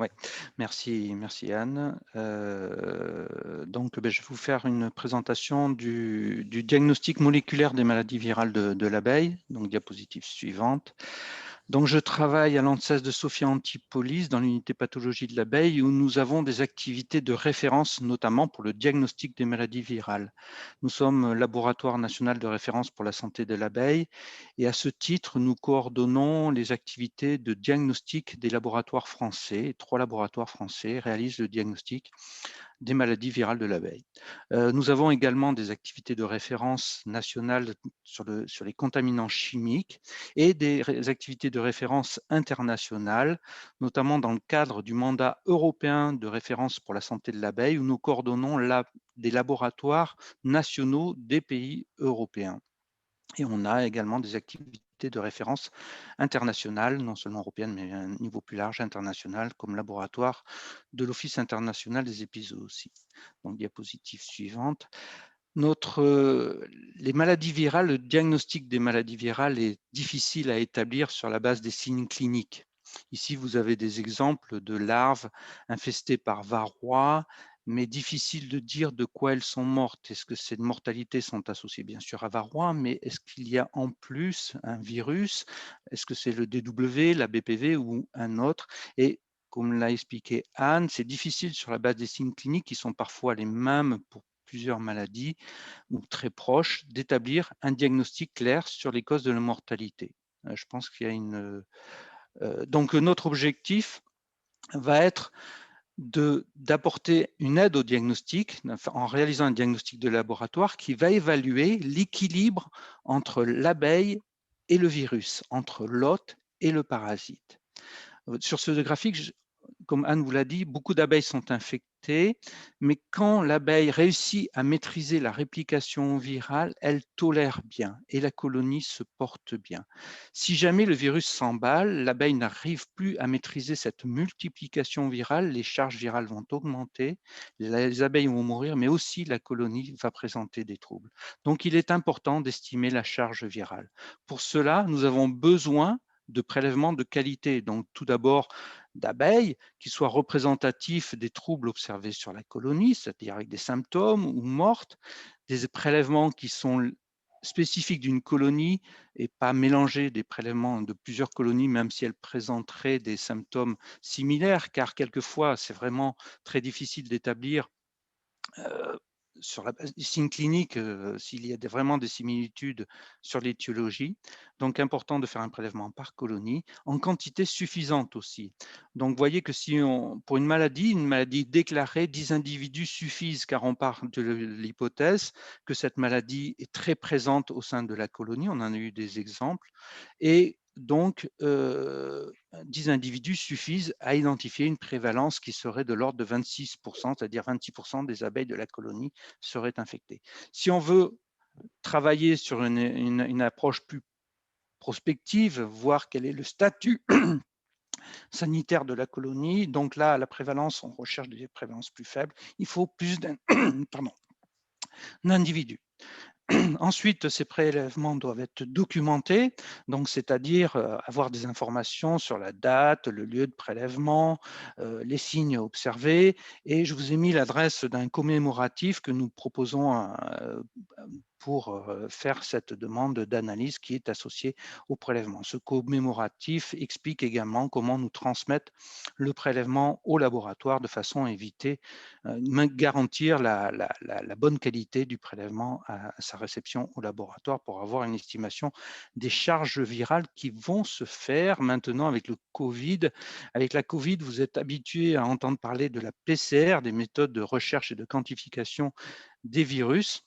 Ouais, merci Anne. Je vais vous faire une présentation du diagnostic moléculaire des maladies virales de l'abeille. Donc, diapositive suivante. Donc, je travaille à l'ANSES de Sophia Antipolis dans l'unité pathologie de l'abeille où nous avons des activités de référence, notamment pour le diagnostic des maladies virales. Nous sommes laboratoire national de référence pour la santé de l'abeille et à ce titre, nous coordonnons les activités de diagnostic des laboratoires français. 3 laboratoires français réalisent le diagnostic des maladies virales de l'abeille. Nous avons également des activités de référence nationales sur les contaminants chimiques et des activités de référence internationales, notamment dans le cadre du mandat européen de référence pour la santé de l'abeille, où nous coordonnons des laboratoires nationaux des pays européens. Et on a également des activités de référence internationales, non seulement européennes, mais à un niveau plus large, international, comme laboratoire de l'Office international des épizooties. Donc, diapositive suivante. Les maladies virales, le diagnostic des maladies virales est difficile à établir sur la base des signes cliniques. Ici, vous avez des exemples de larves infestées par varroa, mais difficile de dire de quoi elles sont mortes. Est-ce que ces mortalités sont associées bien sûr à varroa, mais est-ce qu'il y a en plus un virus? Est-ce que c'est le DW, la BPV ou un autre? Et comme l'a expliqué Anne, c'est difficile sur la base des signes cliniques qui sont parfois les mêmes pour plusieurs maladies ou très proches, d'établir un diagnostic clair sur les causes de la mortalité. Je pense qu'il y a donc notre objectif va être d'apporter une aide au diagnostic en réalisant un diagnostic de laboratoire qui va évaluer l'équilibre entre l'abeille et le virus, entre l'hôte et le parasite. Sur ce graphique, comme Anne vous l'a dit, beaucoup d'abeilles sont infectées, mais quand l'abeille réussit à maîtriser la réplication virale, elle tolère bien et la colonie se porte bien. Si jamais le virus s'emballe, l'abeille n'arrive plus à maîtriser cette multiplication virale, les charges virales vont augmenter, les abeilles vont mourir, mais aussi la colonie va présenter des troubles. Donc, il est important d'estimer la charge virale. Pour cela, nous avons besoin de prélèvements de qualité. Donc, tout d'abord, d'abeilles qui soient représentatifs des troubles observés sur la colonie, c'est-à-dire avec des symptômes ou mortes, des prélèvements qui sont spécifiques d'une colonie et pas mélanger des prélèvements de plusieurs colonies, même si elles présenteraient des symptômes similaires, car quelquefois, c'est vraiment très difficile d'établir sur la base des signes cliniques, s'il y a vraiment des similitudes sur l'étiologie. Donc, important de faire un prélèvement par colonie, en quantité suffisante aussi. Donc, vous voyez que si pour une maladie déclarée, 10 individus suffisent, car on part de l'hypothèse que cette maladie est très présente au sein de la colonie. On en a eu des exemples. Et donc, 10 individus suffisent à identifier une prévalence qui serait de l'ordre de 26%, c'est-à-dire 26% des abeilles de la colonie seraient infectées. Si on veut travailler sur une approche plus prospective, voir quel est le statut sanitaire de la colonie, donc là, la prévalence, on recherche des prévalences plus faibles, il faut plus d'individus. Ensuite, ces prélèvements doivent être documentés, donc c'est-à-dire avoir des informations sur la date, le lieu de prélèvement, les signes observés. Et je vous ai mis l'adresse d'un commémoratif que nous proposons pour faire cette demande d'analyse qui est associée au prélèvement. Ce commémoratif explique également comment nous transmettre le prélèvement au laboratoire de façon à éviter, garantir la bonne qualité du prélèvement à sa réception au laboratoire pour avoir une estimation des charges virales qui vont se faire maintenant avec le Covid. Avec la Covid, vous êtes habitué à entendre parler de la PCR, des méthodes de recherche et de quantification des virus.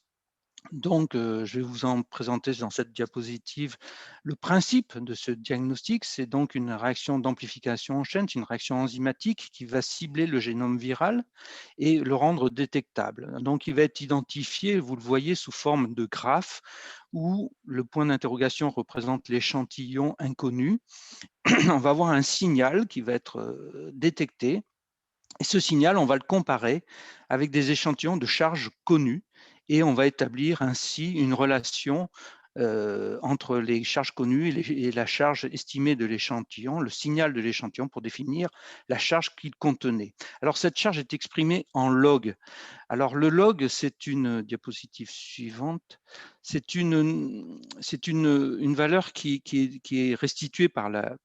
Donc, je vais vous en présenter dans cette diapositive le principe de ce diagnostic. C'est donc une réaction d'amplification en chaîne, c'est une réaction enzymatique qui va cibler le génome viral et le rendre détectable. Donc, il va être identifié, vous le voyez, sous forme de graphe où le point d'interrogation représente l'échantillon inconnu. On va avoir un signal qui va être détecté. Et ce signal, on va le comparer avec des échantillons de charges connues et on va établir ainsi une relation entre les charges connues et la charge estimée de l'échantillon, le signal de l'échantillon pour définir la charge qu'il contenait. Alors cette charge est exprimée en log. Alors le log, c'est une diapositive suivante, c'est une valeur qui est restituée par la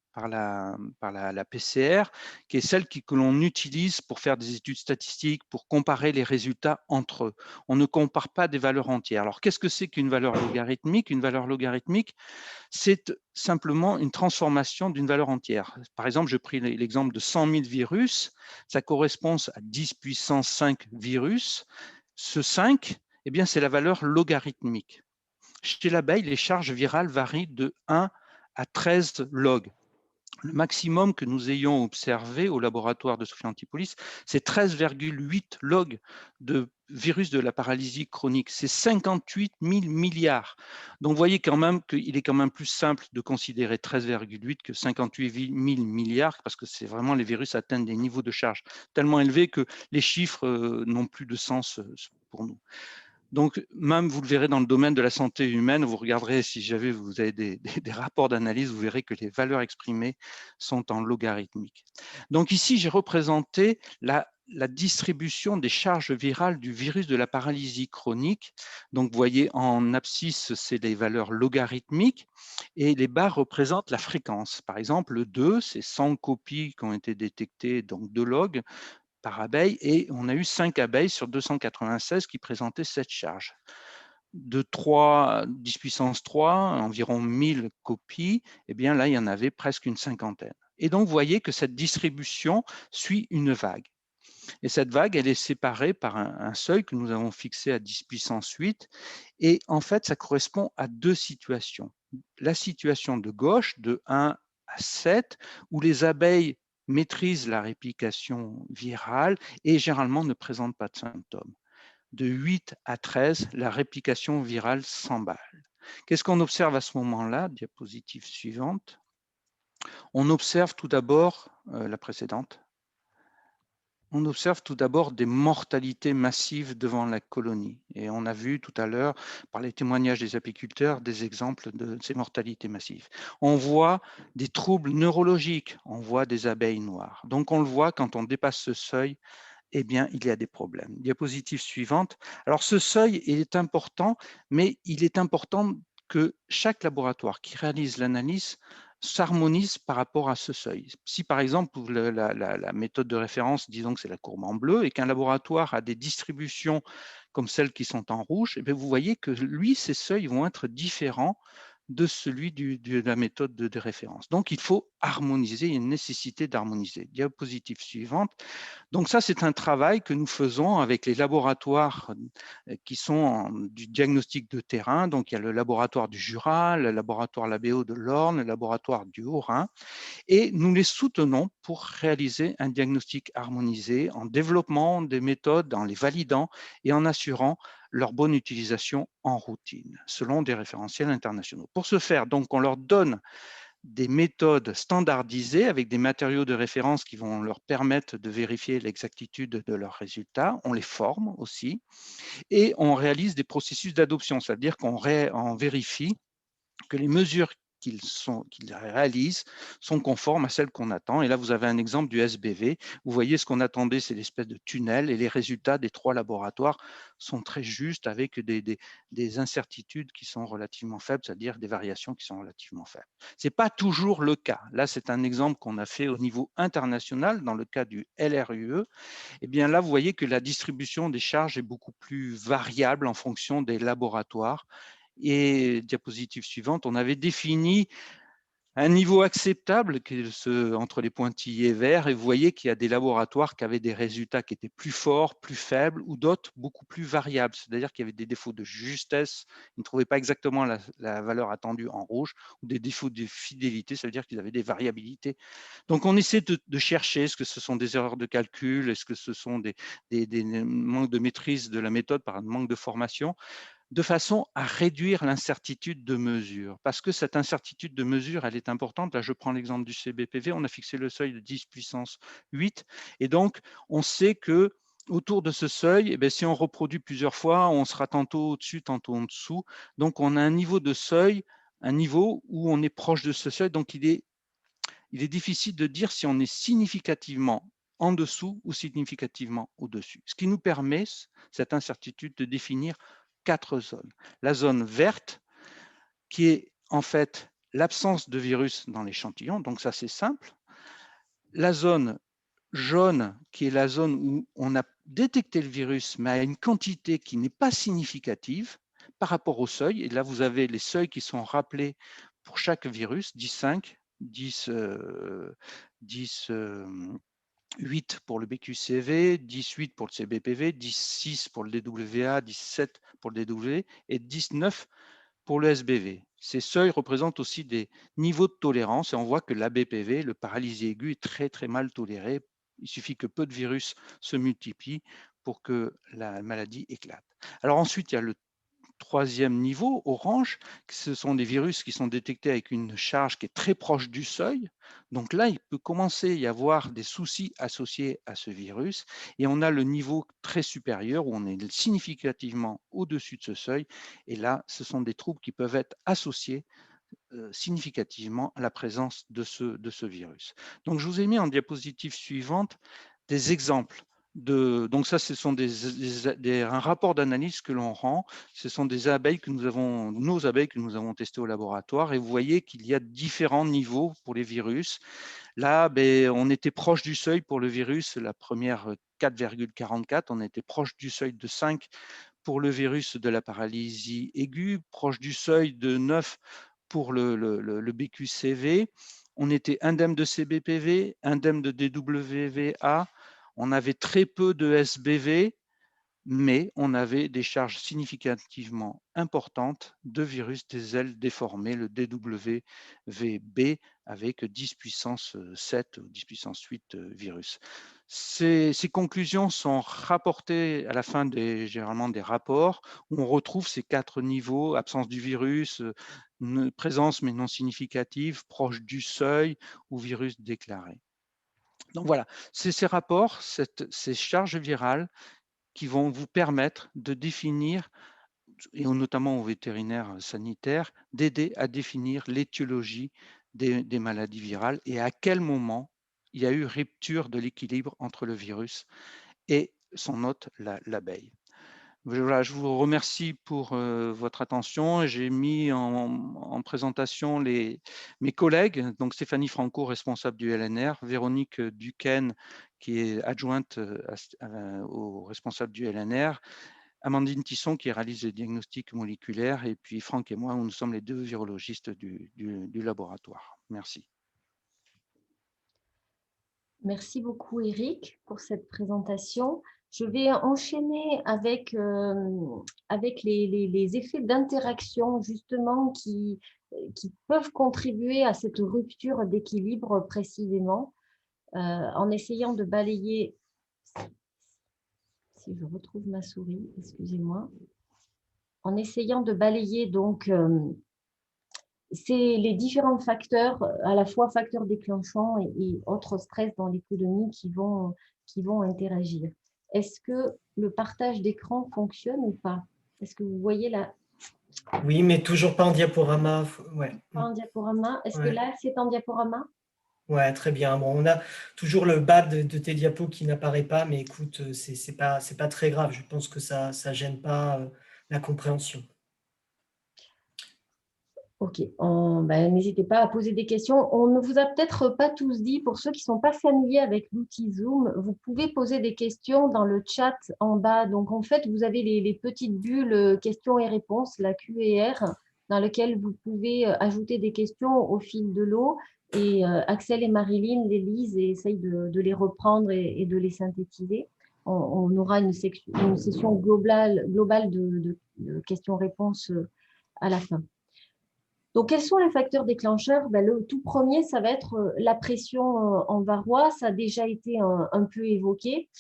PCR, qui est celle que l'on utilise pour faire des études statistiques, pour comparer les résultats entre eux. On ne compare pas des valeurs entières. Alors qu'est-ce que c'est qu'une valeur logarithmique? Une valeur logarithmique, c'est simplement une transformation d'une valeur entière. Par exemple, je pris l'exemple de 100 000 virus, ça correspond à 10 puissance 5 virus. Ce 5, eh bien, c'est la valeur logarithmique. Chez l'abeille, les charges virales varient de 1 à 13 log. Le maximum que nous ayons observé au laboratoire de Sophia Antipolis, c'est 13,8 log de virus de la paralysie chronique. C'est 58 000 milliards. Donc, vous voyez quand même qu'il est quand même plus simple de considérer 13,8 que 58 000 milliards, parce que c'est vraiment les virus atteignent des niveaux de charge tellement élevés que les chiffres n'ont plus de sens pour nous. Donc, même vous le verrez dans le domaine de la santé humaine, vous regarderez, si jamais vous avez des rapports d'analyse, vous verrez que les valeurs exprimées sont en logarithmique. Donc ici, j'ai représenté la distribution des charges virales du virus de la paralysie chronique. Donc, vous voyez, en abscisse, c'est les valeurs logarithmiques et les barres représentent la fréquence. Par exemple, le 2, c'est 100 copies qui ont été détectées, donc 2 logs par abeille, et on a eu 5 abeilles sur 296 qui présentaient cette charge. De 3, 10 puissance 3, environ 1000 copies, eh bien là, il y en avait presque une cinquantaine. Et donc, vous voyez que cette distribution suit une vague. Et cette vague, elle est séparée par un seuil que nous avons fixé à 10 puissance 8. Et en fait, ça correspond à deux situations. La situation de gauche, de 1 à 7, où les abeilles maîtrisent la réplication virale et généralement ne présentent pas de symptômes. De 8 à 13, la réplication virale s'emballe. Qu'est-ce qu'on observe à ce moment-là? Diapositive suivante. On observe tout d'abord, la précédente, on observe tout d'abord des mortalités massives devant la colonie. Et on a vu tout à l'heure, par les témoignages des apiculteurs, des exemples de ces mortalités massives. On voit des troubles neurologiques, on voit des abeilles noires. Donc on le voit, quand on dépasse ce seuil, eh bien, il y a des problèmes. Diapositive suivante. Alors ce seuil est important, mais il est important que chaque laboratoire qui réalise l'analyse s'harmonise par rapport à ce seuil. Si par exemple la méthode de référence, disons que c'est la courbe en bleu, et qu'un laboratoire a des distributions comme celles qui sont en rouge, eh bien, vous voyez que lui, ces seuils vont être différents de celui de la méthode de référence. Donc, il faut harmoniser, il y a une nécessité d'harmoniser. Diapositive suivante. Donc ça, c'est un travail que nous faisons avec les laboratoires qui sont du diagnostic de terrain. Donc il y a le laboratoire du Jura, le laboratoire Labéo de l'Orne, le laboratoire du Haut-Rhin, et nous les soutenons pour réaliser un diagnostic harmonisé en développant des méthodes, en les validant et en assurant leur bonne utilisation en routine, selon des référentiels internationaux. Pour ce faire, donc, on leur donne des méthodes standardisées avec des matériaux de référence qui vont leur permettre de vérifier l'exactitude de leurs résultats. On les forme aussi et on réalise des processus d'adoption, c'est-à-dire qu'on vérifie que les mesures qu'ils réalisent sont conformes à celles qu'on attend. Et là, vous avez un exemple du SBV. Vous voyez, ce qu'on attendait, c'est l'espèce de tunnel, et les résultats des 3 laboratoires sont très justes avec des incertitudes qui sont relativement faibles, c'est-à-dire des variations qui sont relativement faibles. Ce n'est pas toujours le cas. Là, c'est un exemple qu'on a fait au niveau international, dans le cas du LRUE. Eh bien là, vous voyez que la distribution des charges est beaucoup plus variable en fonction des laboratoires. Et diapositive suivante, on avait défini un niveau acceptable entre les pointillés verts, et vous voyez qu'il y a des laboratoires qui avaient des résultats qui étaient plus forts, plus faibles, ou d'autres beaucoup plus variables, c'est-à-dire qu'il y avait des défauts de justesse, ils ne trouvaient pas exactement la valeur attendue en rouge, ou des défauts de fidélité, ça veut dire qu'ils avaient des variabilités. Donc on essaie de chercher, est-ce que ce sont des erreurs de calcul, est-ce que ce sont des manques de maîtrise de la méthode par un manque de formation, de façon à réduire l'incertitude de mesure. Parce que cette incertitude de mesure, elle est importante. Là, je prends l'exemple du CBPV, on a fixé le seuil de 10 puissance 8, et donc on sait que autour de ce seuil, si on reproduit plusieurs fois, on sera tantôt au-dessus, tantôt en dessous. Donc, on a un niveau de seuil, un niveau où on est proche de ce seuil. Donc, il est difficile de dire si on est significativement en dessous ou significativement au-dessus. Ce qui nous permet, cette incertitude, de définir 4 zones. La zone verte, qui est en fait l'absence de virus dans l'échantillon, donc ça c'est simple. La zone jaune, qui est la zone où on a détecté le virus, mais à une quantité qui n'est pas significative par rapport au seuil. Et là, vous avez les seuils qui sont rappelés pour chaque virus, 10,5, 8 pour le BQCV, 18 pour le CBPV, 16 pour le DWA, 17 pour le DW et 19 pour le SBV. Ces seuils représentent aussi des niveaux de tolérance et on voit que l'ABPV, le paralysie aiguë, est très très mal toléré. Il suffit que peu de virus se multiplient pour que la maladie éclate. Alors ensuite, il y a le troisième niveau, orange, ce sont des virus qui sont détectés avec une charge qui est très proche du seuil. Donc là, il peut commencer à y avoir des soucis associés à ce virus. Et on a le niveau très supérieur où on est significativement au-dessus de ce seuil. Et là, ce sont des troubles qui peuvent être associés significativement à la présence de ce virus. Donc, je vous ai mis en diapositive suivante des exemples. Donc ça, ce sont un rapport d'analyse que l'on rend. Ce sont des abeilles que nos abeilles que nous avons testées au laboratoire. Et vous voyez qu'il y a différents niveaux pour les virus. Là, on était proche du seuil pour le virus, la première 4,44. On était proche du seuil de 5 pour le virus de la paralysie aiguë, proche du seuil de 9 pour le BQCV. On était indemne de CBPV, indemne de DWVA. On avait très peu de SBV, mais on avait des charges significativement importantes de virus des ailes déformées, le DWVB, avec 10 puissance 7 ou 10 puissance 8 virus. Ces conclusions sont rapportées à la fin généralement des rapports où on retrouve ces 4 niveaux: absence du virus, présence mais non significative, proche du seuil ou virus déclaré. Donc voilà, c'est ces rapports, ces charges virales qui vont vous permettre de définir, et notamment aux vétérinaires sanitaires, d'aider à définir l'étiologie des maladies virales et à quel moment il y a eu rupture de l'équilibre entre le virus et son hôte, l'abeille. Voilà, je vous remercie pour votre attention. J'ai mis en présentation mes collègues, donc Stéphanie Franco, responsable du LNR, Véronique Duquesne, qui est adjointe au responsable du LNR, Amandine Tisson, qui réalise les diagnostics moléculaires, et puis Franck et moi, nous sommes les 2 virologistes du laboratoire. Merci. Merci beaucoup, Eric, pour cette présentation. Je vais enchaîner avec les effets d'interaction, justement, qui peuvent contribuer à cette rupture d'équilibre précisément, en essayant de balayer, si je retrouve ma souris, excusez-moi, en essayant de balayer donc c'est les différents facteurs, à la fois facteurs déclenchants et autres stress dans l'économie qui vont interagir. Est-ce que le partage d'écran fonctionne ou pas? Est-ce que vous voyez là? Oui, mais toujours pas en diaporama. Ouais. Pas en diaporama. Est-ce que Ouais. là, c'est en diaporama? Ouais, très bien. Bon, on a toujours le bas de tes diapos qui n'apparaît pas, mais écoute, c'est pas très grave. Je pense que ça gêne pas la compréhension. Ok, n'hésitez pas à poser des questions. On ne vous a peut-être pas tous dit, pour ceux qui ne sont pas familiers avec l'outil Zoom, vous pouvez poser des questions dans le chat en bas. Donc, en fait, vous avez les petites bulles questions et réponses, la Q&R, dans lesquelles vous pouvez ajouter des questions au fil de l'eau. Et Axel et Marilyn les lisent et essayent de les reprendre et de les synthétiser. On aura une session globale de questions-réponses à la fin. Donc, quels sont les facteurs déclencheurs? Le tout premier, ça va être la pression en varroa. Ça a déjà été un peu évoqué.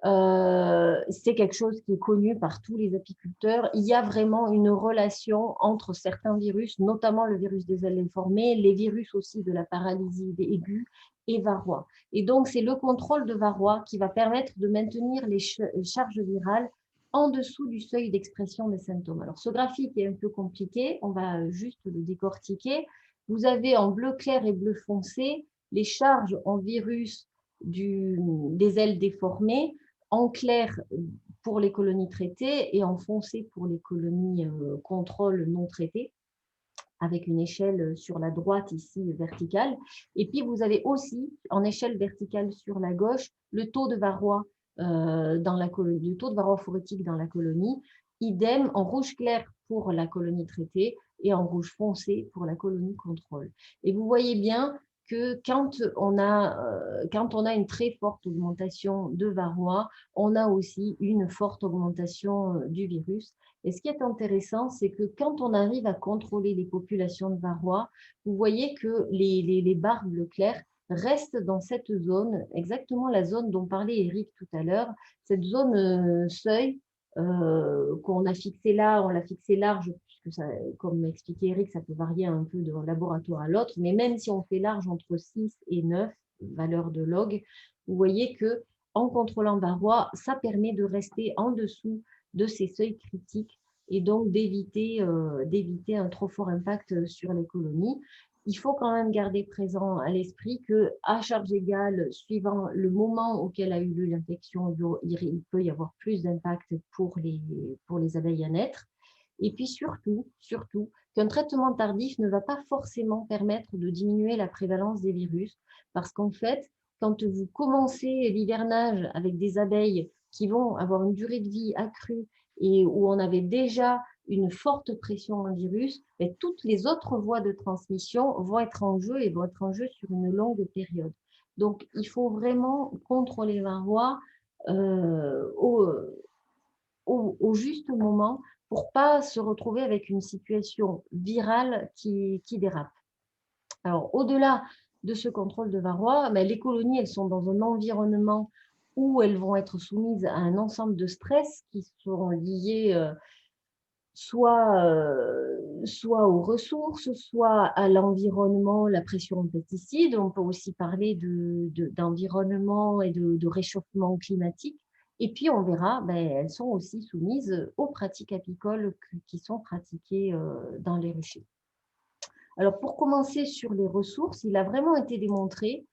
C'est quelque chose qui est connu par tous les apiculteurs. Il y a vraiment une relation entre certains virus, notamment le virus des ailes déformées, les virus aussi de la paralysie aiguë et varroa. Et donc, c'est le contrôle de varroa qui va permettre de maintenir les charges virales en dessous du seuil d'expression des symptômes. Alors, ce graphique est un peu compliqué, on va juste le décortiquer. Vous avez en bleu clair et bleu foncé les charges en virus des ailes déformées, en clair pour les colonies traitées et en foncé pour les colonies contrôle non traitées, avec une échelle sur la droite ici verticale. Et puis vous avez aussi en échelle verticale sur la gauche le taux de varroa dans la colonie, le taux de varroa phorétique dans la colonie. Idem en rouge clair pour la colonie traitée et en rouge foncé pour la colonie contrôle. Et vous voyez bien que quand on a une très forte augmentation de varroa, on a aussi une forte augmentation du virus. Et ce qui est intéressant, c'est que quand on arrive à contrôler les populations de varroa, vous voyez que les barres bleu clair restent dans cette zone, exactement la zone dont parlait Eric tout à l'heure, cette zone seuil qu'on a fixée là, on l'a fixée large, puisque ça, comme expliqué Eric, ça peut varier un peu d'un laboratoire à l'autre, mais même si on fait large entre 6 et 9 valeurs de log, vous voyez que en contrôlant varroa, ça permet de rester en dessous de ces seuils critiques et donc d'éviter un trop fort impact sur les colonies. Il faut quand même garder présent à l'esprit qu'à charge égale, suivant le moment auquel a eu lieu l'infection, il peut y avoir plus d'impact pour les abeilles à naître. Et puis surtout, qu'un traitement tardif ne va pas forcément permettre de diminuer la prévalence des virus, parce qu'en fait, quand vous commencez l'hivernage avec des abeilles qui vont avoir une durée de vie accrue et où on avait déjà une forte pression en virus, mais toutes les autres voies de transmission vont être en jeu et vont être en jeu sur une longue période. Donc, il faut vraiment contrôler les varroa au juste moment pour ne pas se retrouver avec une situation virale qui dérape. Alors, au-delà de ce contrôle de varroa, les colonies, elles sont dans un environnement où elles vont être soumises à un ensemble de stress qui sont liés soit aux ressources, soit à l'environnement, la pression en pesticides. On peut aussi parler d'environnement et de réchauffement climatique. Et puis, on verra, elles sont aussi soumises aux pratiques apicoles qui sont pratiquées dans les ruchers. Alors, pour commencer sur les ressources, il a vraiment été démontré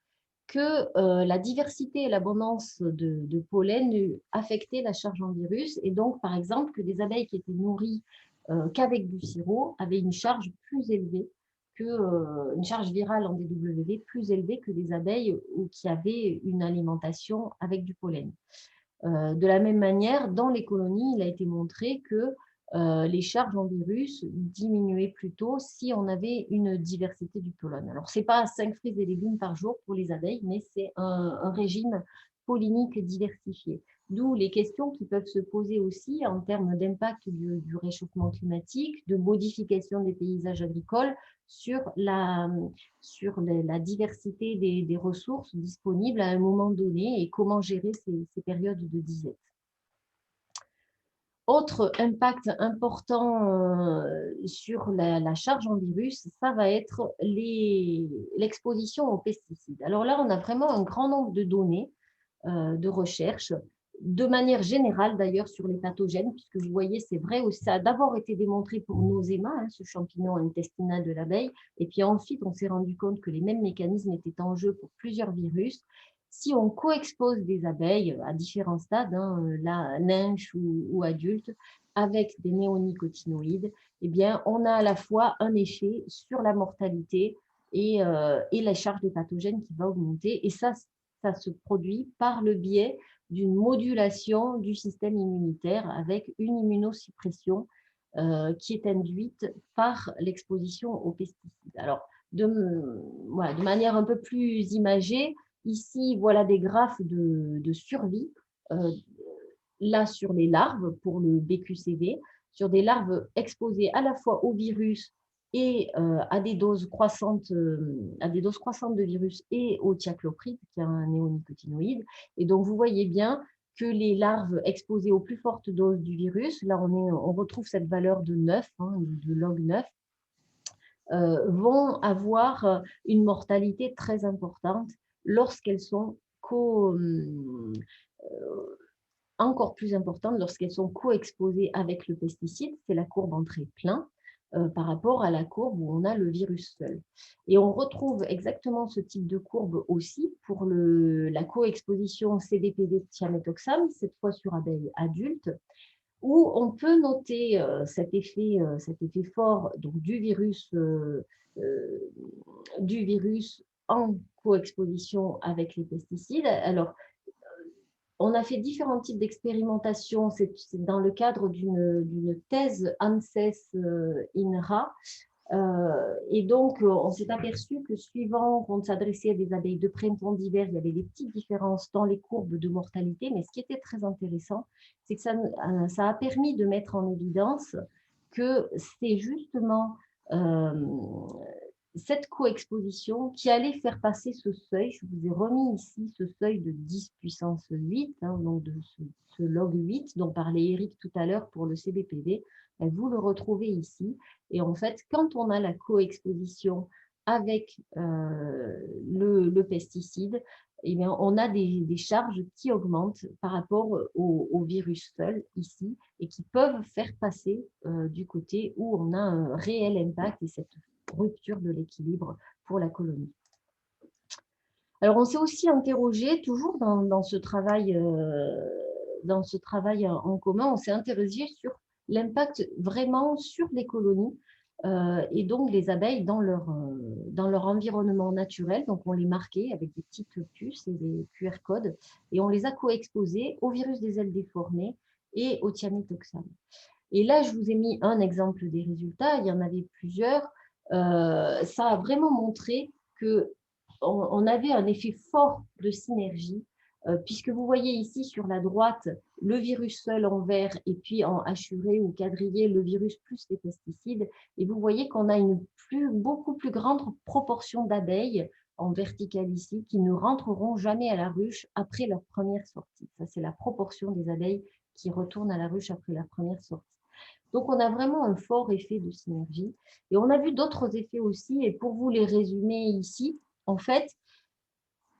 que la diversité et l'abondance de pollen affectaient la charge en virus. Et donc, par exemple, que des abeilles qui étaient nourries qu'avec du sirop avaient une charge plus élevée, une charge virale en DWV plus élevée que des abeilles qui avaient une alimentation avec du pollen. De la même manière, dans les colonies, il a été montré que les charges en virus diminuaient plutôt si on avait une diversité du pollen. Alors, ce n'est pas 5 fruits et légumes par jour pour les abeilles, mais c'est un régime pollinique diversifié. D'où les questions qui peuvent se poser aussi en termes d'impact du réchauffement climatique, de modification des paysages agricoles sur la diversité des ressources disponibles à un moment donné et comment gérer ces périodes de disette. Autre impact important sur la charge en virus, ça va être l'exposition aux pesticides. Alors là, on a vraiment un grand nombre de données de recherche, de manière générale d'ailleurs sur les pathogènes, puisque vous voyez, c'est vrai, ça a d'abord été démontré pour Nosema, ce champignon intestinal de l'abeille, et puis ensuite on s'est rendu compte que les mêmes mécanismes étaient en jeu pour plusieurs virus. Si on co-expose des abeilles à différents stades, lynche ou adultes, avec des néonicotinoïdes, eh bien, on a à la fois un effet sur la mortalité et la charge des pathogènes qui va augmenter. Et ça se produit par le biais d'une modulation du système immunitaire avec une immunosuppression qui est induite par l'exposition aux pesticides. Alors, de manière un peu plus imagée, ici, voilà des graphes de survie, là sur les larves pour le BQCV, sur des larves exposées à la fois au virus et à des doses croissantes de virus et au thiaclopride, qui est un néonicotinoïde. Et donc, vous voyez bien que les larves exposées aux plus fortes doses du virus, là on retrouve cette valeur de 9, hein, de log 9, vont avoir une mortalité très importante lorsqu'elles sont encore plus importante lorsqu'elles sont co-exposées avec le pesticide. C'est la courbe en trait plein par rapport à la courbe où on a le virus seul. Et on retrouve exactement ce type de courbe aussi pour la co-exposition CDPD thiaméthoxam, cette fois sur abeilles adultes, où on peut noter cet effet fort donc, du virus en co-exposition avec les pesticides. Alors, on a fait différents types d'expérimentations. C'est dans le cadre d'une thèse ANSES-INRA. Et donc, on s'est aperçu que suivant qu'on s'adressait à des abeilles de printemps, d'hiver, il y avait des petites différences dans les courbes de mortalité. Mais ce qui était très intéressant, c'est que ça a permis de mettre en évidence que c'est justement cette coexposition qui allait faire passer ce seuil. Je vous ai remis ici ce seuil de 10 puissance 8, hein, donc de ce log 8 dont parlait Eric tout à l'heure pour le CBPV. Vous le retrouvez ici. Et en fait, quand on a la coexposition avec le pesticide, eh bien, on a des charges qui augmentent par rapport au virus seul ici et qui peuvent faire passer du côté où on a un réel impact et cette rupture de l'équilibre pour la colonie. Alors, on s'est aussi interrogé, toujours dans ce travail en commun, on s'est interrogé sur l'impact vraiment sur les colonies et donc les abeilles dans leur environnement naturel. Donc, on les marquait avec des petites puces et des QR codes et on les a co-exposés au virus des ailes déformées et au thiaméthoxam. Et là, je vous ai mis un exemple des résultats, il y en avait plusieurs. Ça a vraiment montré qu'on avait un effet fort de synergie, puisque vous voyez ici sur la droite le virus seul en vert et puis en hachuré ou quadrillé le virus plus les pesticides. Et vous voyez qu'on a une beaucoup plus grande proportion d'abeilles en vertical ici qui ne rentreront jamais à la ruche après leur première sortie. Ça, c'est la proportion des abeilles qui retournent à la ruche après la première sortie. Donc, on a vraiment un fort effet de synergie. Et on a vu d'autres effets aussi. Et pour vous les résumer ici, en fait,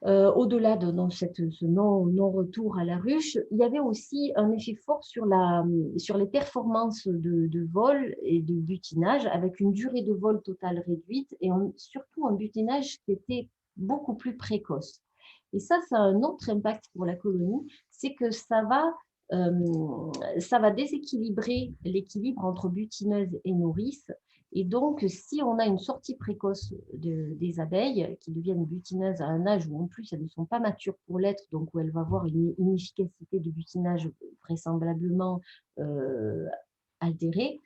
au-delà de ce non-retour à la ruche, il y avait aussi un effet fort sur les performances de vol et de butinage, avec une durée de vol totale réduite et surtout un butinage qui était beaucoup plus précoce. Et ça a un autre impact pour la colonie, c'est que ça va déséquilibrer l'équilibre entre butineuses et nourrices. Et donc, si on a une sortie précoce des abeilles qui deviennent butineuses à un âge où en plus elles ne sont pas matures pour l'être, donc où elles vont avoir une inefficacité de butinage vraisemblablement altérée,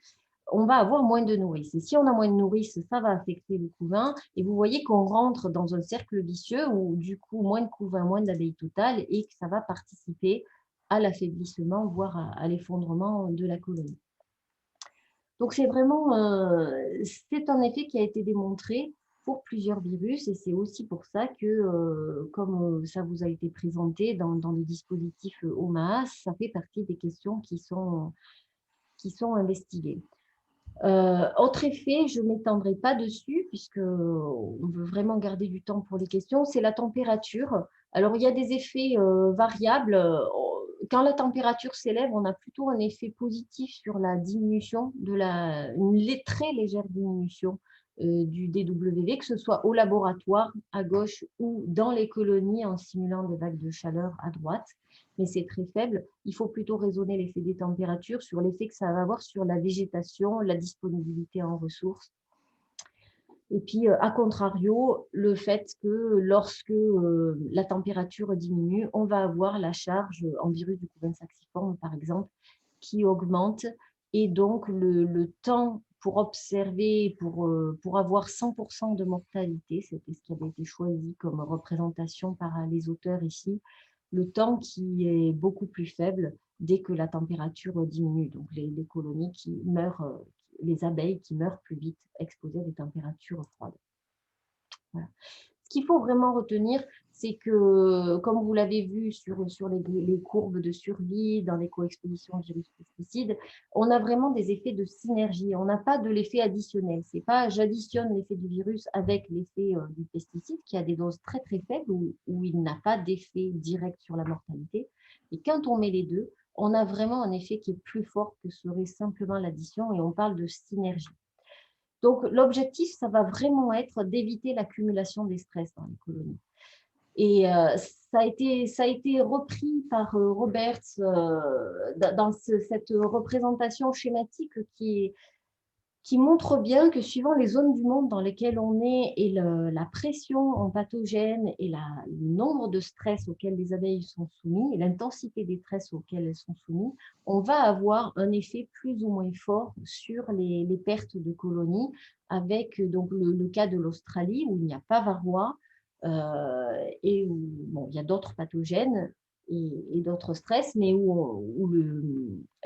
on va avoir moins de nourrices. Et si on a moins de nourrices, ça va affecter le couvain. Et vous voyez qu'on rentre dans un cercle vicieux où du coup, moins de couvain, moins d'abeilles totales et que ça va participer à l'affaiblissement, voire à l'effondrement de la colonie. Donc, c'est un effet qui a été démontré pour plusieurs virus et c'est aussi pour ça que, comme ça vous a été présenté dans le dispositif OMAAS, ça fait partie des questions qui sont investiguées. Autre effet, je ne m'étendrai pas dessus puisqu'on veut vraiment garder du temps pour les questions, c'est la température. Alors, il y a des effets variables. Quand la température s'élève, on a plutôt un effet positif sur la diminution, une très légère diminution du DWV, que ce soit au laboratoire à gauche ou dans les colonies en simulant des vagues de chaleur à droite. Mais c'est très faible. Il faut plutôt raisonner l'effet des températures sur l'effet que ça va avoir sur la végétation, la disponibilité en ressources. Et puis, à contrario, le fait que lorsque la température diminue, on va avoir la charge en virus du couvain saxiforme, par exemple, qui augmente. Et donc, le temps pour observer, pour avoir 100% de mortalité, c'était ce qui avait été choisi comme représentation par les auteurs ici, le temps qui est beaucoup plus faible dès que la température diminue. Donc, les colonies qui meurent, les abeilles qui meurent plus vite exposées à des températures froides. Voilà. Ce qu'il faut vraiment retenir, c'est que, comme vous l'avez vu sur les courbes de survie dans les coexpositions virus-pesticides, on a vraiment des effets de synergie. On n'a pas de l'effet additionnel. Ce n'est pas j'additionne l'effet du virus avec l'effet du pesticide qui a des doses très très faibles où il n'a pas d'effet direct sur la mortalité. Et quand on met les deux, on a vraiment un effet qui est plus fort que serait simplement l'addition et on parle de synergie. Donc, l'objectif, ça va vraiment être d'éviter l'accumulation des stress dans les colonies. Et ça a été repris par Roberts dans cette représentation schématique qui montre bien que suivant les zones du monde dans lesquelles on est et la pression en pathogène et le nombre de stress auxquels les abeilles sont soumises et l'intensité des stress auxquels elles sont soumises, on va avoir un effet plus ou moins fort sur les pertes de colonies avec donc le cas de l'Australie où il n'y a pas varroa et où bon, il y a d'autres pathogènes et d'autres stress, mais où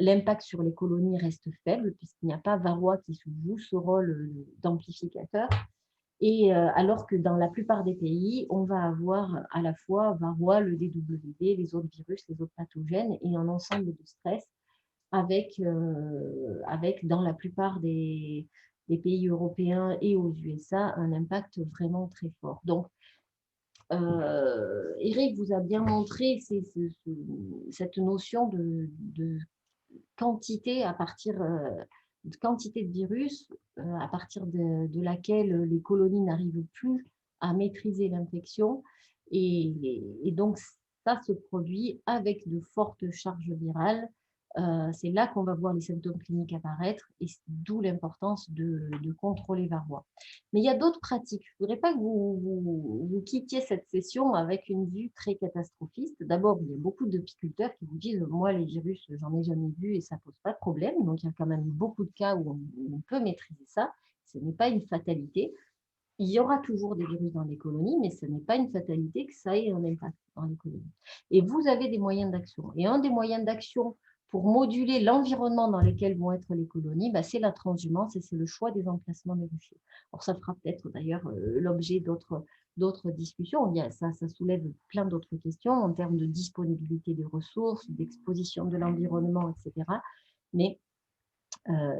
l'impact sur les colonies reste faible, puisqu'il n'y a pas varroa qui joue ce rôle d'amplificateur. Et alors que dans la plupart des pays, on va avoir à la fois varroa, le DWD, les autres virus, les autres pathogènes et un ensemble de stress avec dans la plupart des pays européens et aux USA, un impact vraiment très fort. Donc, Eric vous a bien montré cette notion de quantité à partir de quantité de virus à partir de laquelle les colonies n'arrivent plus à maîtriser l'infection et donc ça se produit avec de fortes charges virales. C'est là qu'on va voir les symptômes cliniques apparaître et d'où l'importance de contrôler varroa. Mais il y a d'autres pratiques. Je ne voudrais pas que vous quittiez cette session avec une vue très catastrophiste. D'abord, il y a beaucoup d'apiculteurs qui vous disent « moi, les virus, j'en ai jamais vu et ça ne pose pas de problème ». Donc, il y a quand même beaucoup de cas où on peut maîtriser ça. Ce n'est pas une fatalité. Il y aura toujours des virus dans les colonies, mais ce n'est pas une fatalité que ça ait un impact dans les colonies. Et vous avez des moyens d'action. Et un des moyens d'action pour moduler l'environnement dans lequel vont être les colonies, c'est la transhumance et c'est le choix des emplacements des ruchers. Alors, ça fera peut-être d'ailleurs l'objet d'autres discussions. Ça soulève plein d'autres questions en termes de disponibilité des ressources, d'exposition de l'environnement, etc. Mais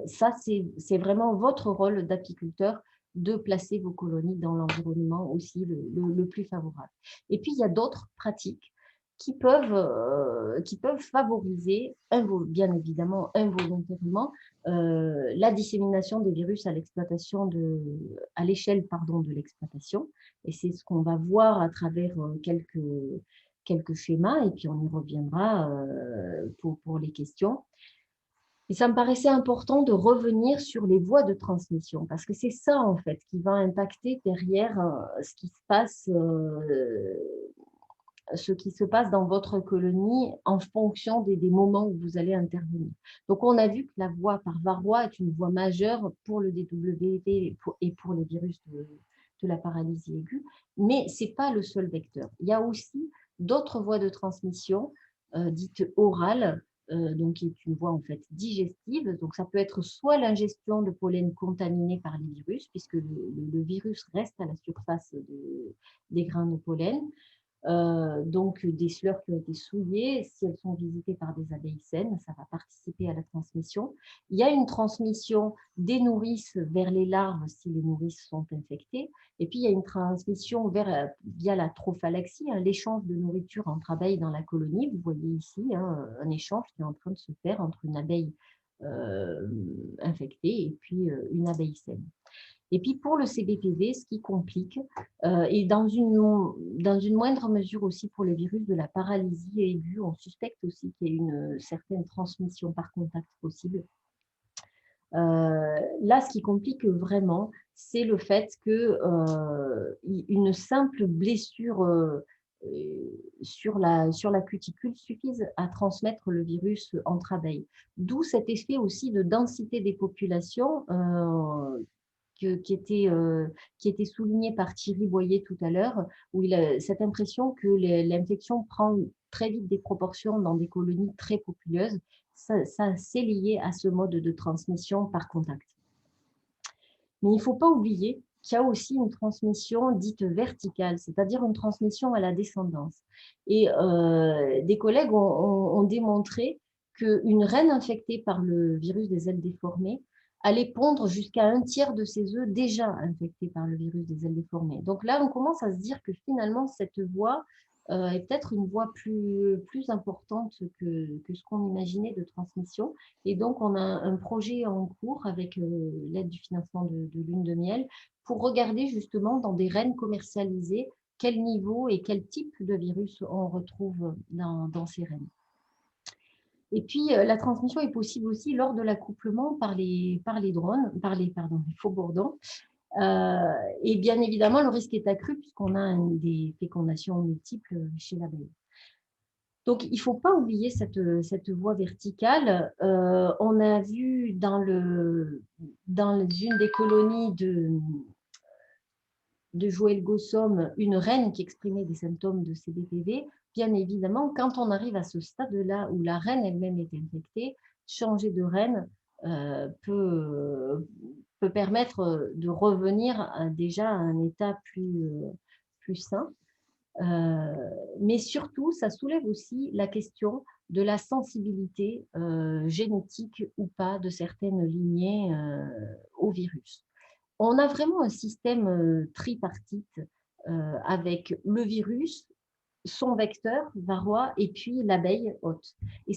ça, c'est vraiment votre rôle d'apiculteur de placer vos colonies dans l'environnement aussi le plus favorable. Et puis, il y a d'autres pratiques qui peuvent favoriser, bien évidemment, involontairement, la dissémination des virus à l'échelle de l'exploitation. Et c'est ce qu'on va voir à travers quelques schémas, et puis on y reviendra pour les questions. Et ça me paraissait important de revenir sur les voies de transmission, parce que c'est ça, en fait, qui va impacter derrière ce qui se passe dans votre colonie en fonction des moments où vous allez intervenir. Donc, on a vu que la voie par varroa est une voie majeure pour le DWD et pour les virus de la paralysie aiguë, mais ce n'est pas le seul vecteur. Il y a aussi d'autres voies de transmission dites orales, donc qui est une voie en fait digestive. Donc, ça peut être soit l'ingestion de pollen contaminé par les virus, puisque le virus reste à la surface des grains de pollen. Donc des slurs qui ont été souillés, si elles sont visitées par des abeilles saines, ça va participer à la transmission. Il y a une transmission des nourrices vers les larves si les nourrices sont infectées, et puis il y a une transmission via la trophalaxie, l'échange de nourriture entre abeilles dans la colonie. Vous voyez ici un échange qui est en train de se faire entre une abeille infectée et puis une abeille saine. Et puis pour le CBPV, ce qui complique, et dans une moindre mesure aussi pour les virus de la paralysie aiguë, on suspecte aussi qu'il y a une certaine transmission par contact possible. Là, ce qui complique vraiment, c'est le fait qu'une simple blessure sur la cuticule suffise à transmettre le virus entre abeilles. D'où cet effet aussi de densité des populations qui était souligné par Thierry Boyer tout à l'heure, où il a cette impression que l'infection prend très vite des proportions dans des colonies très populeuses. Ça c'est lié à ce mode de transmission par contact. Mais il ne faut pas oublier qu'il y a aussi une transmission dite verticale, c'est-à-dire une transmission à la descendance. Et des collègues ont démontré qu'une reine infectée par le virus des ailes déformées allait pondre jusqu'à 1/3 de ses œufs déjà infectés par le virus des ailes déformées. Donc là, on commence à se dire que finalement, cette voie est peut-être une voie plus importante que ce qu'on imaginait de transmission. Et donc, on a un projet en cours avec l'aide du financement de Lune de Miel pour regarder justement dans des rennes commercialisées quel niveau et quel type de virus on retrouve dans ces rennes. Et puis, la transmission est possible aussi lors de l'accouplement par les faux bourdons. Et bien évidemment, le risque est accru puisqu'on a des fécondations multiples chez l'abeille. Donc, il ne faut pas oublier cette voie verticale. On a vu dans une des colonies de Joël Gossom une reine qui exprimait des symptômes de CDPV. Bien évidemment, quand on arrive à ce stade-là où la reine elle-même est infectée, changer de reine peut permettre de revenir déjà à un état plus sain. Mais surtout, ça soulève aussi la question de la sensibilité génétique ou pas de certaines lignées au virus. On a vraiment un système tripartite avec le virus, son vecteur, varroa, et puis l'abeille hôte. Et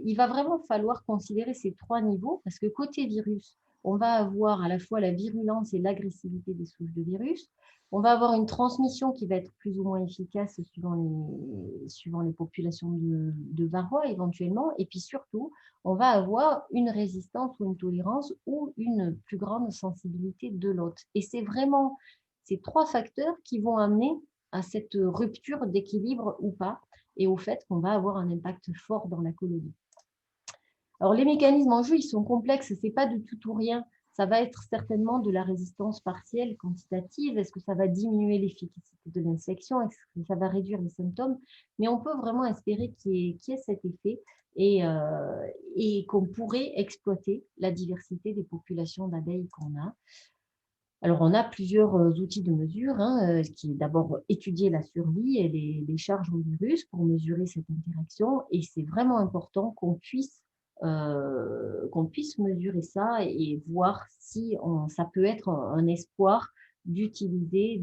il va vraiment falloir considérer ces 3 niveaux parce que côté virus, on va avoir à la fois la virulence et l'agressivité des souches de virus. On va avoir une transmission qui va être plus ou moins efficace suivant les populations de varroa éventuellement. Et puis surtout, on va avoir une résistance ou une tolérance ou une plus grande sensibilité de l'hôte. Et c'est vraiment ces 3 facteurs qui vont amener à cette rupture d'équilibre ou pas, et au fait qu'on va avoir un impact fort dans la colonie. Alors, les mécanismes en jeu, ils sont complexes, ce n'est pas du tout ou rien. Ça va être certainement de la résistance partielle, quantitative. Est-ce que ça va diminuer l'efficacité de l'inspection? Est-ce que ça va réduire les symptômes? Mais on peut vraiment espérer qu'il y ait cet effet et qu'on pourrait exploiter la diversité des populations d'abeilles qu'on a. Alors, on a plusieurs outils de mesure, qui est d'abord étudier la survie et les charges au virus pour mesurer cette interaction. Et c'est vraiment important qu'on puisse mesurer ça et voir si ça peut être un espoir d'utiliser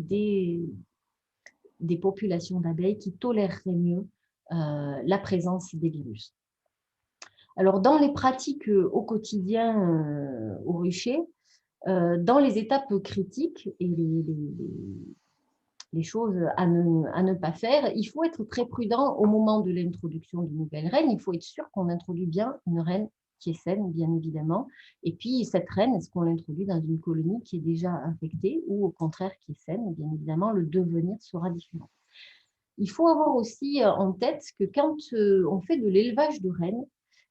des populations d'abeilles qui toléreraient mieux la présence des virus. Alors, dans les pratiques au quotidien au rucher, dans les étapes critiques et les choses à ne pas faire, il faut être très prudent au moment de l'introduction d'une nouvelle reine. Il faut être sûr qu'on introduit bien une reine qui est saine, bien évidemment. Et puis, cette reine, est-ce qu'on l'introduit dans une colonie qui est déjà infectée ou au contraire qui est saine? Bien évidemment, le devenir sera différent. Il faut avoir aussi en tête que quand on fait de l'élevage de rennes,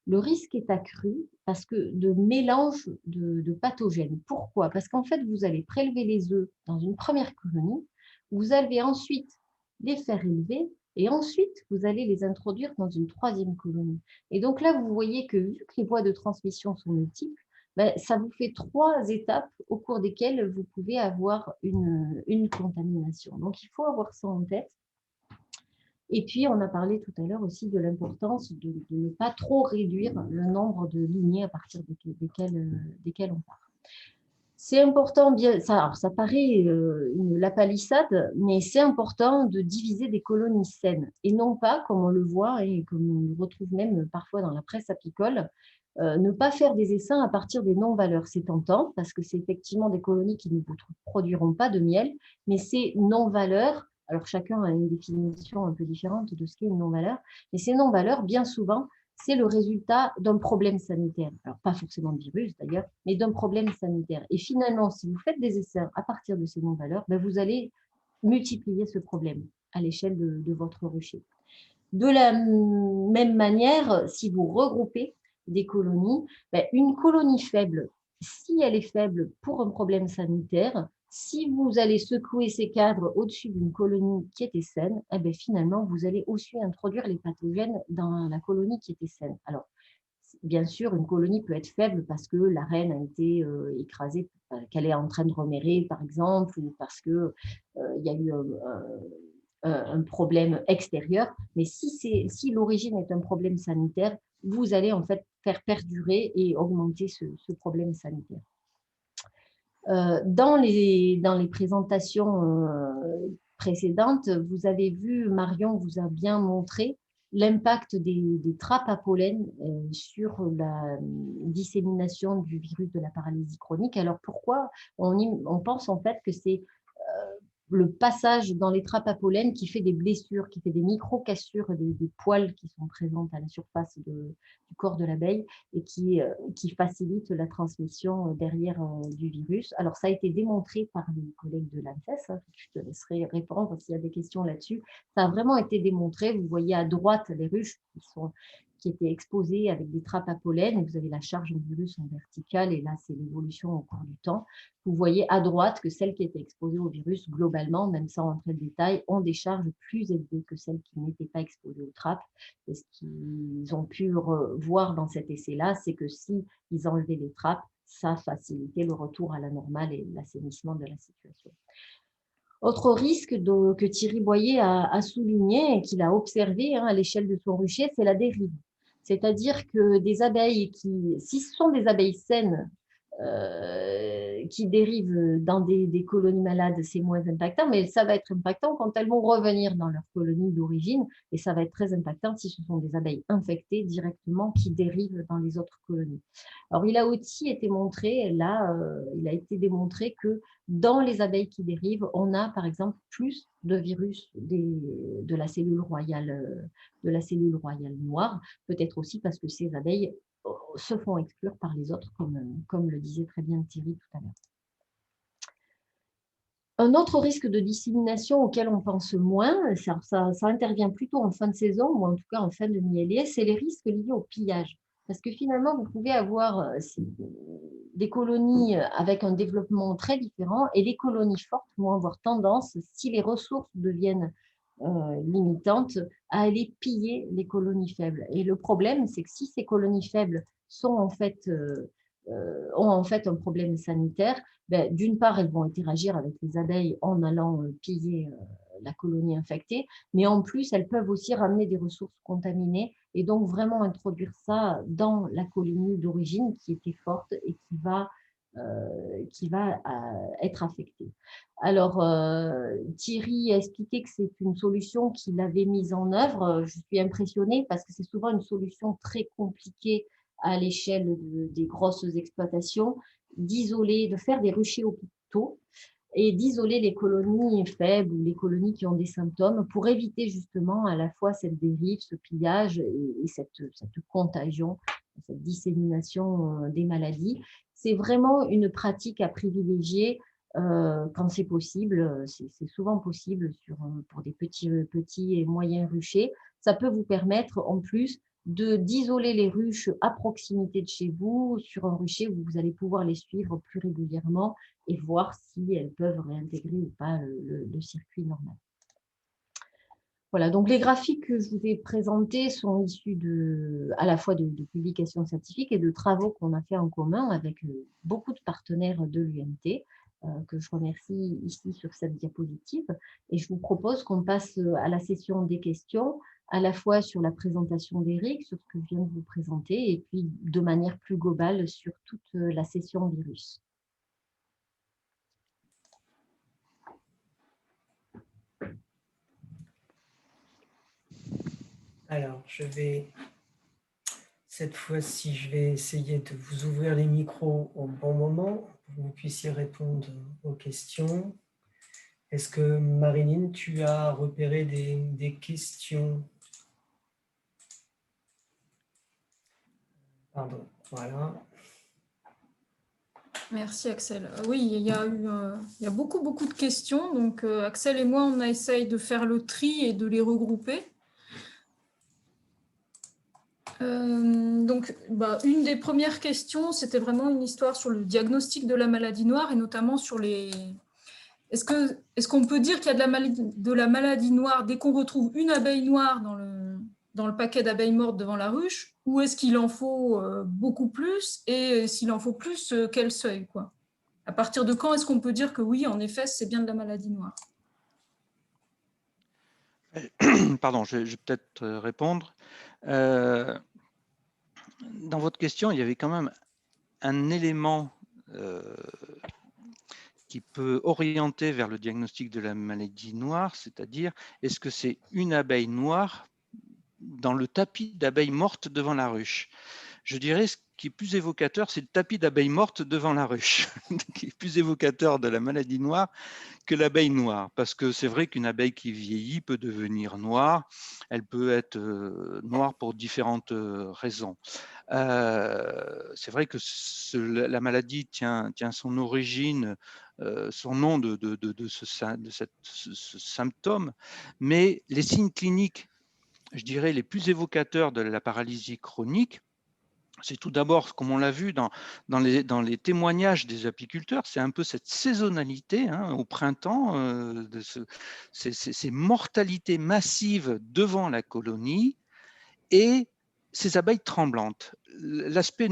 le risque est accru parce que de mélange de pathogènes. Pourquoi? Parce qu'en fait, vous allez prélever les œufs dans une première colonie, vous allez ensuite les faire élever et ensuite, vous allez les introduire dans une 3e colonie. Et donc là, vous voyez que vu que les voies de transmission sont multiples, ça vous fait 3 étapes au cours desquelles vous pouvez avoir une contamination. Donc, il faut avoir ça en tête. Et puis, on a parlé tout à l'heure aussi de l'importance de ne pas trop réduire le nombre de lignées à partir desquelles on part. C'est important, ça paraît la palissade, mais c'est important de diviser des colonies saines et non pas, comme on le voit et comme on le retrouve même parfois dans la presse apicole, ne pas faire des essaims à partir des non-valeurs. C'est tentant parce que c'est effectivement des colonies qui ne produiront pas de miel, mais ces non-valeurs, alors chacun a une définition un peu différente de ce qu'est une non-valeur, mais ces non-valeurs, bien souvent, c'est le résultat d'un problème sanitaire. Alors, pas forcément de virus d'ailleurs, mais d'un problème sanitaire. Et finalement, si vous faites des essais à partir de ces non-valeurs, vous allez multiplier ce problème à l'échelle de votre rucher. De la même manière, si vous regroupez des colonies, une colonie faible, si elle est faible pour un problème sanitaire, si vous allez secouer ces cadres au-dessus d'une colonie qui était saine, finalement, vous allez aussi introduire les pathogènes dans la colonie qui était saine. Alors, bien sûr, une colonie peut être faible parce que la reine a été écrasée, qu'elle est en train de remérer, par exemple, ou parce qu'il y a eu un problème extérieur. Mais si l'origine est un problème sanitaire, vous allez en fait faire perdurer et augmenter ce problème sanitaire. Dans les présentations précédentes, vous avez vu, Marion vous a bien montré l'impact des trappes à pollen sur la dissémination du virus de la paralysie chronique. Alors pourquoi on pense en fait que c'est le passage dans les trappes à pollen qui fait des blessures, qui fait des micro-cassures, des poils qui sont présentes à la surface du corps de l'abeille et qui facilite la transmission derrière du virus. Alors, ça a été démontré par les collègues de l'ANSES, hein, je te laisserai répondre s'il y a des questions là-dessus. Ça a vraiment été démontré. Vous voyez à droite les ruches qui étaient exposées avec des trappes à pollen. Vous avez la charge en virus en verticale et là, c'est l'évolution au cours du temps. Vous voyez à droite que celles qui étaient exposées au virus, globalement, même sans rentrer de détail, ont des charges plus élevées que celles qui n'étaient pas exposées aux trappes. Et ce qu'ils ont pu voir dans cet essai-là, c'est que s'ils enlevaient les trappes, ça facilitait le retour à la normale et l'assainissement de la situation. Autre risque que Thierry Boyer a souligné et qu'il a observé à l'échelle de son rucher, c'est la dérive. C'est-à-dire que des abeilles si ce sont des abeilles saines, qui dérivent dans des colonies malades, c'est moins impactant, mais ça va être impactant quand elles vont revenir dans leur colonie d'origine, et ça va être très impactant si ce sont des abeilles infectées directement qui dérivent dans les autres colonies. Alors, il a aussi été montré, là, il a été démontré que dans les abeilles qui dérivent, on a par exemple plus de virus de la cellule royale noire, peut-être aussi parce que ces abeilles se font exclure par les autres, comme le disait très bien Thierry tout à l'heure. Un autre risque de dissémination auquel on pense moins, ça intervient plutôt en fin de saison, ou en tout cas en fin de miellier, c'est les risques liés au pillage. Parce que finalement, vous pouvez avoir des colonies avec un développement très différent, et les colonies fortes vont avoir tendance, si les ressources deviennent limitantes, à aller piller les colonies faibles. Et le problème, c'est que si ces colonies faibles ont en fait un problème sanitaire, d'une part, elles vont interagir avec les abeilles en allant piller la colonie infectée, mais en plus, elles peuvent aussi ramener des ressources contaminées et donc vraiment introduire ça dans la colonie d'origine qui était forte et qui va être affectée. Alors, Thierry a expliqué que c'est une solution qu'il avait mise en œuvre. Je suis impressionnée parce que c'est souvent une solution très compliquée à l'échelle des grosses exploitations, de faire des ruchers hôpitaux et d'isoler les colonies faibles ou les colonies qui ont des symptômes pour éviter justement à la fois cette dérive, ce pillage et cette contagion, cette dissémination des maladies. C'est vraiment une pratique à privilégier quand c'est possible. C'est souvent possible pour des petits et moyens ruchers. Ça peut vous permettre en plus d'isoler les ruches à proximité de chez vous, sur un rucher où vous allez pouvoir les suivre plus régulièrement et voir si elles peuvent réintégrer ou pas le circuit normal. Voilà, donc les graphiques que je vous ai présentés sont issus à la fois de publications scientifiques et de travaux qu'on a fait en commun avec beaucoup de partenaires de l'UMT, que je remercie ici sur cette diapositive. Et je vous propose qu'on passe à la session des questions, à la fois sur la présentation d'Éric, sur ce que je viens de vous présenter, et puis de manière plus globale sur toute la session virus. Alors, cette fois-ci, je vais essayer de vous ouvrir les micros au bon moment pour que vous puissiez répondre aux questions. Est-ce que, Marilyn, tu as repéré des questions? Pardon, voilà. Merci Axel. Oui, il y a beaucoup de questions. Donc Axel et moi, on a essayé de faire le tri et de les regrouper. Donc, une des premières questions, c'était vraiment une histoire sur le diagnostic de la maladie noire et notamment sur les... Est-ce qu'on peut dire qu'il y a de la maladie noire dès qu'on retrouve une abeille noire dans le paquet d'abeilles mortes devant la ruche, ou est-ce qu'il en faut beaucoup plus, et s'il en faut plus, quel seuil, quoi? À partir de quand est-ce qu'on peut dire que oui, en effet, c'est bien de la maladie noire? Pardon, je vais peut-être répondre. Dans votre question, il y avait quand même un élément qui peut orienter vers le diagnostic de la maladie noire, c'est-à-dire est-ce que c'est une abeille noire dans le tapis d'abeilles mortes devant la ruche? Je dirais ce qui est plus évocateur, c'est le tapis d'abeilles mortes devant la ruche, qui est plus évocateur de la maladie noire que l'abeille noire, parce que c'est vrai qu'une abeille qui vieillit peut devenir noire, elle peut être noire pour différentes raisons. C'est vrai que la maladie tient son origine, son nom de ce symptôme, mais les signes cliniques, je dirais, les plus évocateurs de la paralysie chronique, c'est tout d'abord, comme on l'a vu dans les témoignages des apiculteurs, c'est un peu cette saisonnalité au printemps, ces mortalités massives devant la colonie et ces abeilles tremblantes. L'aspect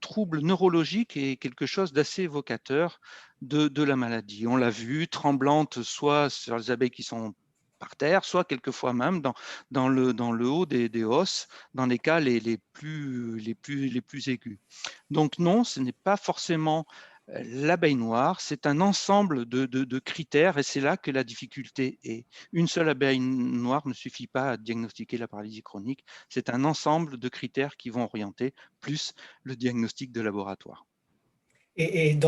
trouble neurologique est quelque chose d'assez évocateur de la maladie. On l'a vu, tremblante soit sur les abeilles qui sont par terre, soit quelquefois même dans le haut des os, dans les cas les plus aigus. Donc non, ce n'est pas forcément l'abeille noire, c'est un ensemble de critères et c'est là que la difficulté est. Une seule abeille noire ne suffit pas à diagnostiquer la paralysie chronique, c'est un ensemble de critères qui vont orienter plus le diagnostic de laboratoire. Et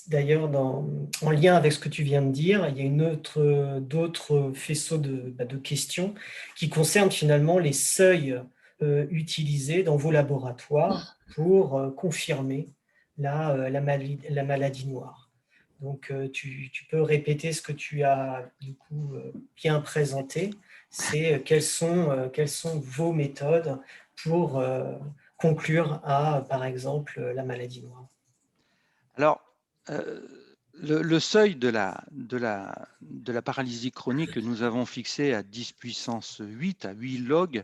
d'ailleurs, en lien avec ce que tu viens de dire, il y a d'autres faisceaux de questions qui concernent finalement les seuils utilisés dans vos laboratoires pour confirmer la maladie noire. Donc, tu peux répéter ce que tu as du coup bien présenté. C'est quelles sont vos méthodes pour conclure à, par exemple, la maladie noire. Alors, le seuil de la paralysie chronique que nous avons fixé à 10 puissance 8, à 8 logs,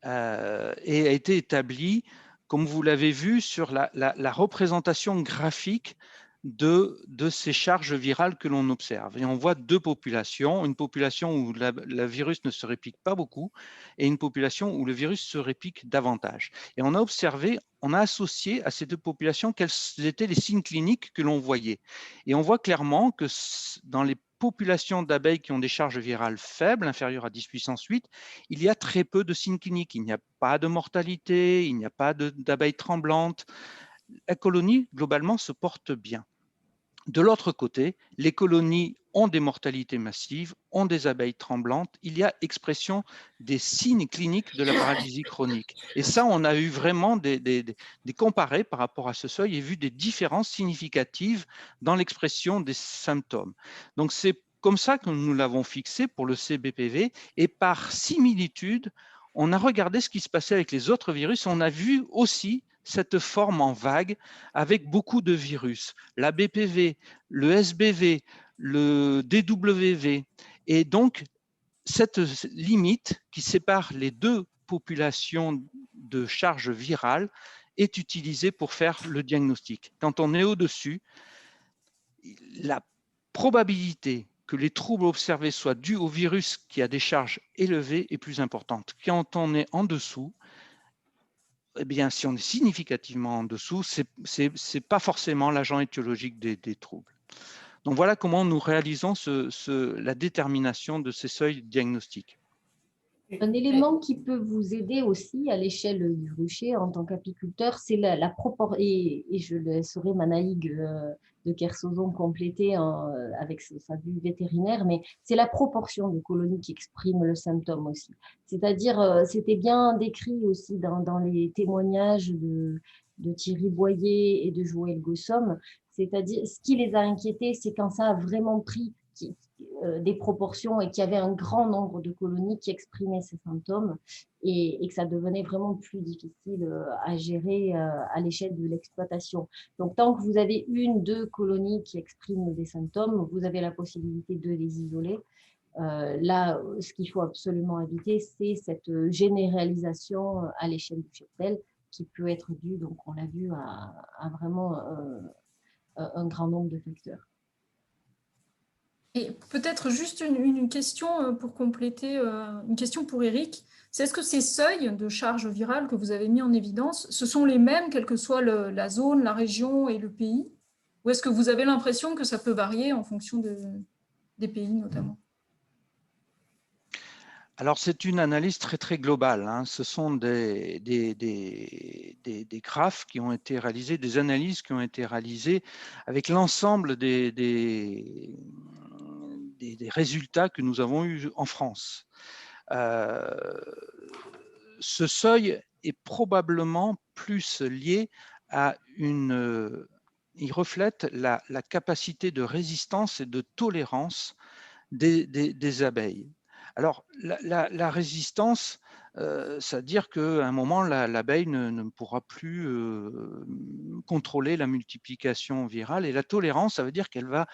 a été établi, comme vous l'avez vu, sur la représentation graphique de ces charges virales que l'on observe. Et on voit deux populations, une population où le virus ne se réplique pas beaucoup et une population où le virus se réplique davantage. Et on a observé, on a associé à ces deux populations quels étaient les signes cliniques que l'on voyait. Et on voit clairement que dans les populations d'abeilles qui ont des charges virales faibles, inférieures à 10 puissance 8, il y a très peu de signes cliniques. Il n'y a pas de mortalité, il n'y a pas d'abeilles tremblantes. La colonie, globalement, se porte bien. De l'autre côté, les colonies ont des mortalités massives, ont des abeilles tremblantes. Il y a expression des signes cliniques de la paralysie chronique. Et ça, on a eu vraiment des comparés par rapport à ce seuil et vu des différences significatives dans l'expression des symptômes. Donc, c'est comme ça que nous l'avons fixé pour le CBPV. Et par similitude, on a regardé ce qui se passait avec les autres virus. On a vu aussi cette forme en vague avec beaucoup de virus, la BPV, le SBV, le DWV. Et donc, cette limite qui sépare les deux populations de charge virale est utilisée pour faire le diagnostic. Quand on est au-dessus, la probabilité que les troubles observés soient dus au virus qui a des charges élevées est plus importante. Quand on est en dessous, eh bien, si on est significativement en dessous, ce n'est pas forcément l'agent étiologique des troubles. Donc voilà comment nous réalisons la détermination de ces seuils diagnostiques. Un élément qui peut vous aider aussi à l'échelle du rucher en tant qu'apiculteur, c'est la proportion, et je laisserai Manaïg de Kersozon compléter avec sa vue vétérinaire, mais c'est la proportion de colonies qui expriment le symptôme aussi. C'est-à-dire, c'était bien décrit aussi dans les témoignages de Thierry Boyer et de Joël Gossom, c'est-à-dire ce qui les a inquiétés, c'est quand ça a vraiment pris des proportions et qu'il y avait un grand nombre de colonies qui exprimaient ces symptômes et que ça devenait vraiment plus difficile à gérer à l'échelle de l'exploitation. Donc, tant que vous avez une, deux colonies qui expriment des symptômes, vous avez la possibilité de les isoler. Là, ce qu'il faut absolument éviter, c'est cette généralisation à l'échelle du cheptel qui peut être due, donc on l'a vu, à vraiment un grand nombre de facteurs. Et peut-être juste une question pour compléter, une question pour Eric. C'est est-ce que ces seuils de charge virale que vous avez mis en évidence, ce sont les mêmes, quelle que soit la zone, la région et le pays? Ou est-ce que vous avez l'impression que ça peut varier en fonction des pays notamment? Alors, c'est une analyse très, très globale, hein. Ce sont des graphes qui ont été réalisés, des analyses qui ont été réalisées avec l'ensemble des résultats que nous avons eus en France. Ce seuil est probablement plus lié à il reflète la capacité de résistance et de tolérance des abeilles. Alors, la résistance, c'est-à-dire qu'à un moment, l'abeille ne pourra plus contrôler la multiplication virale. Et la tolérance, ça veut dire qu'elle va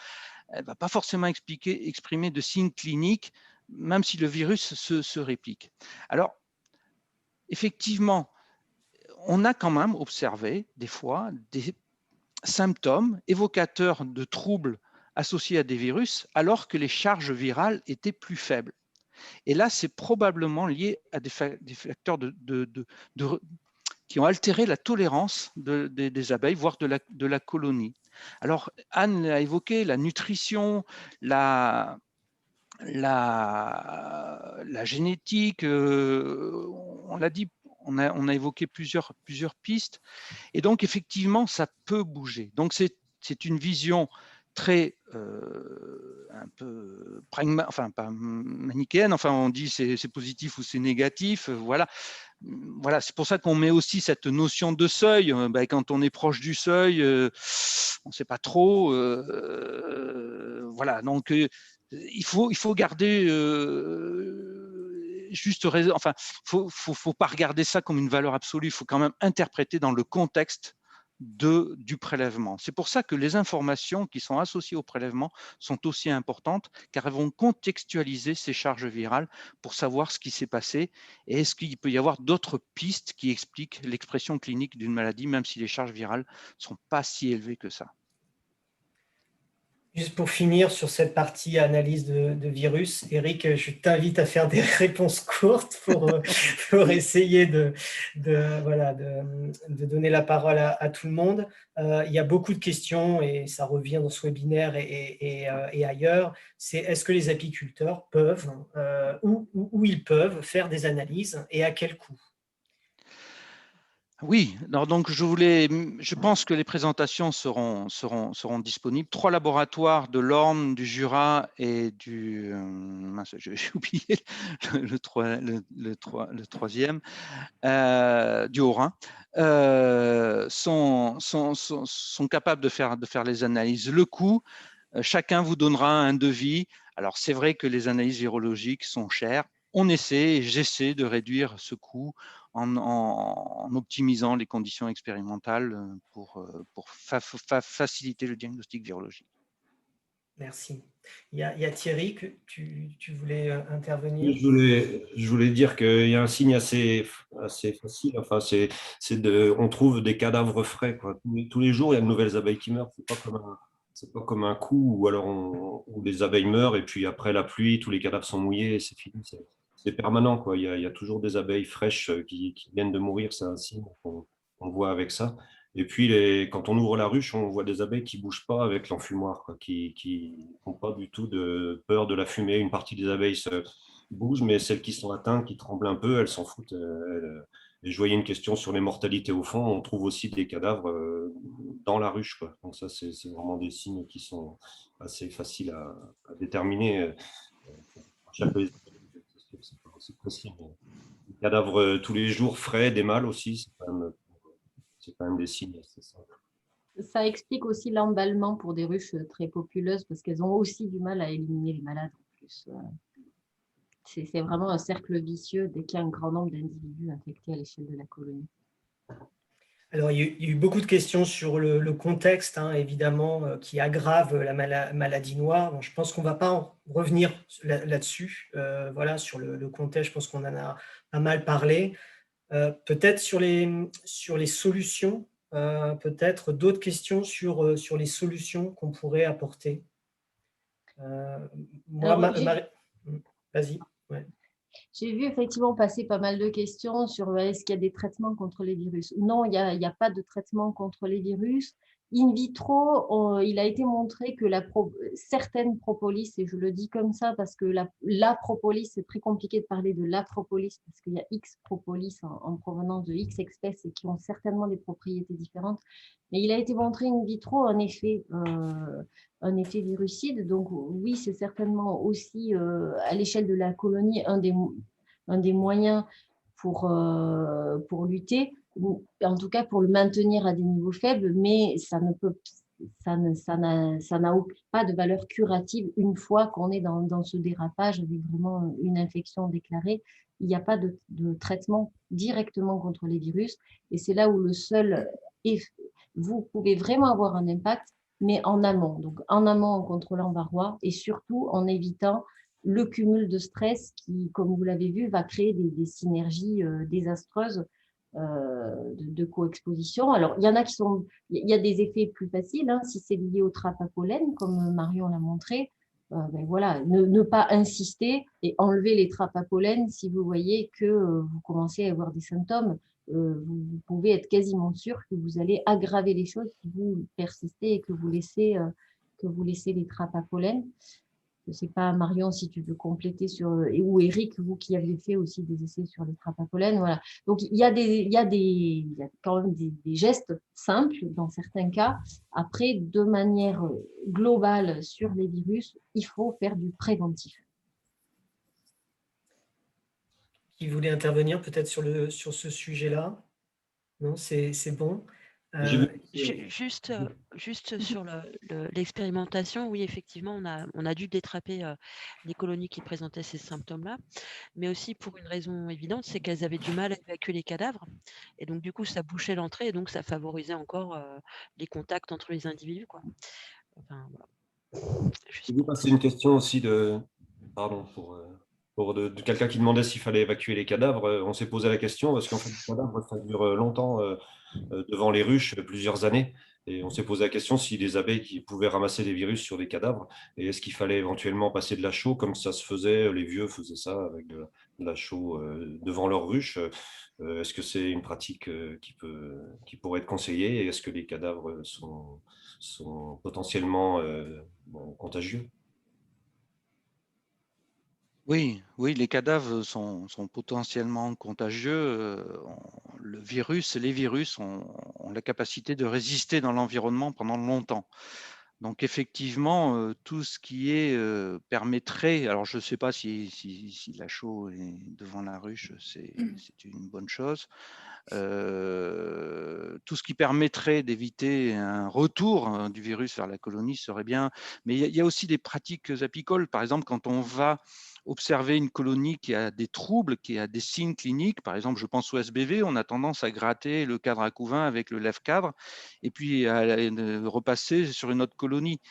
pas forcément exprimer de signes cliniques, même si le virus se réplique. Alors, effectivement, on a quand même observé des fois des symptômes évocateurs de troubles associés à des virus, alors que les charges virales étaient plus faibles. Et là, c'est probablement lié à des facteurs qui ont altéré la tolérance des abeilles, voire de la colonie. Alors, Anne a évoqué la nutrition, la génétique, on l'a dit, on a évoqué plusieurs pistes. Et donc, effectivement, ça peut bouger. Donc, c'est une vision très un peu enfin pas manichéenne, enfin on dit c'est positif ou c'est négatif, voilà. Voilà, c'est pour ça qu'on met aussi cette notion de seuil. Quand on est proche du seuil, on ne sait pas trop. Voilà, donc il faut garder juste raison. Enfin, faut pas regarder ça comme une valeur absolue. Il faut quand même interpréter dans le contexte du prélèvement. C'est pour ça que les informations qui sont associées au prélèvement sont aussi importantes, car elles vont contextualiser ces charges virales pour savoir ce qui s'est passé et est-ce qu'il peut y avoir d'autres pistes qui expliquent l'expression clinique d'une maladie, même si les charges virales ne sont pas si élevées que ça. Juste pour finir sur cette partie analyse de virus, Eric, je t'invite à faire des réponses courtes pour essayer de donner la parole à tout le monde. Il y a beaucoup de questions et ça revient dans ce webinaire et ailleurs. C'est est-ce que les apiculteurs peuvent ou ils peuvent faire des analyses et à quel coût? Oui, alors donc je pense que les présentations seront disponibles. 3 laboratoires de l'Orne, du Jura et j'ai oublié le troisième, du Haut-Rhin, sont capables de faire les analyses. Le coût, chacun vous donnera un devis. Alors c'est vrai que les analyses virologiques sont chères. On essaie, et j'essaie de réduire ce coût en optimisant les conditions expérimentales pour faciliter le diagnostic virologique. Merci. Il y a Thierry, que tu voulais intervenir. Je voulais dire qu'il y a un signe assez facile. Enfin, on trouve des cadavres frais, quoi. Tous les jours, il y a de nouvelles abeilles qui meurent. C'est pas comme un coup où où les abeilles meurent et puis après la pluie, tous les cadavres sont mouillés et c'est fini. C'est permanent, quoi. Il y a toujours des abeilles fraîches qui viennent de mourir. C'est un signe qu'on voit avec ça. Et puis, quand on ouvre la ruche, on voit des abeilles qui ne bougent pas avec l'enfumoir, quoi, qui n'ont pas du tout de peur de la fumée. Une partie des abeilles bougent, mais celles qui sont atteintes, qui tremblent un peu, elles s'en foutent. Et je voyais une question sur les mortalités au fond. On trouve aussi des cadavres dans la ruche, quoi. Donc ça, c'est vraiment des signes qui sont assez faciles à déterminer. Chaque c'est pas aussi précis, mais des cadavres tous les jours frais, des mâles aussi, c'est quand même des signes assez simples. Ça explique aussi l'emballement pour des ruches très populeuses parce qu'elles ont aussi du mal à éliminer les malades en plus. C'est vraiment un cercle vicieux dès qu'il y a un grand nombre d'individus infectés à l'échelle de la colonie. Alors, il y a eu beaucoup de questions sur le contexte, hein, évidemment, qui aggrave la maladie noire. Bon, je pense qu'on ne va pas en revenir là-dessus. Voilà, sur le contexte, je pense qu'on en a pas mal parlé. Peut-être sur les solutions, peut-être d'autres questions sur les solutions qu'on pourrait apporter. Moi, vas-y. Ouais. J'ai vu effectivement passer pas mal de questions sur est-ce qu'il y a des traitements contre les virus. Non, il n'y a pas de traitement contre les virus. In vitro, il a été montré que certaines propolis, et je le dis comme ça parce que la propolis, c'est très compliqué de parler de la propolis parce qu'il y a X propolis en provenance de X espèces et qui ont certainement des propriétés différentes. Mais il a été montré in vitro un effet virucide. Donc oui, c'est certainement aussi à l'échelle de la colonie un des moyens pour lutter, en tout cas pour le maintenir à des niveaux faibles, mais ça n'a pas de valeur curative une fois qu'on est dans ce dérapage avec vraiment une infection déclarée. Il n'y a pas de traitement directement contre les virus et c'est là où vous pouvez vraiment avoir un impact, mais en amont. Donc, en amont, en contrôlant varroa et surtout en évitant le cumul de stress qui, comme vous l'avez vu, va créer des synergies désastreuses de co-exposition. Alors, il y en a il y a des effets plus faciles, hein, si c'est lié aux trappes à pollen, comme Marion l'a montré. Ben voilà, ne pas insister et enlever les trappes à pollen si vous voyez que vous commencez à avoir des symptômes. Vous pouvez être quasiment sûr que vous allez aggraver les choses si vous persistez et que vous laissez les trappes à pollen. Je ne sais pas, Marion, si tu veux compléter ou Eric, vous qui aviez fait aussi des essais sur les trappes à pollen. Voilà. Donc, il y a quand même des gestes simples dans certains cas. Après, de manière globale sur les virus, il faut faire du préventif. Qui voulait intervenir peut-être sur ce sujet-là? Non, c'est bon. Juste sur l'expérimentation, oui, effectivement, on a dû détrapper les colonies qui présentaient ces symptômes-là, mais aussi pour une raison évidente, c'est qu'elles avaient du mal à évacuer les cadavres. Et donc, du coup, ça bouchait l'entrée et donc ça favorisait encore les contacts entre les individus, quoi. Enfin, voilà. Je vais passer une question aussi pardon, de quelqu'un qui demandait s'il fallait évacuer les cadavres. On s'est posé la question parce qu'en fait, les cadavres, ça dure longtemps devant les ruches, plusieurs années. Et on s'est posé la question si les abeilles qui pouvaient ramasser des virus sur des cadavres, et est-ce qu'il fallait éventuellement passer de la chaux comme ça se faisait, les vieux faisaient ça avec de la chaux devant leur ruche. Est-ce que c'est une pratique qui pourrait être conseillée et est-ce que les cadavres sont potentiellement contagieux? Oui, les cadavres sont potentiellement contagieux. Les virus ont la capacité de résister dans l'environnement pendant longtemps. Donc effectivement, tout ce qui permettrait, alors je ne sais pas si la chaux est devant la ruche, c'est une bonne chose. Tout ce qui permettrait d'éviter un retour du virus vers la colonie serait bien. Mais il y a aussi des pratiques apicoles. Par exemple, quand on va observer une colonie qui a des troubles, qui a des signes cliniques, par exemple, je pense au SBV, on a tendance à gratter le cadre à couvain avec le lève-cadre et puis à repasser sur une autre colonie.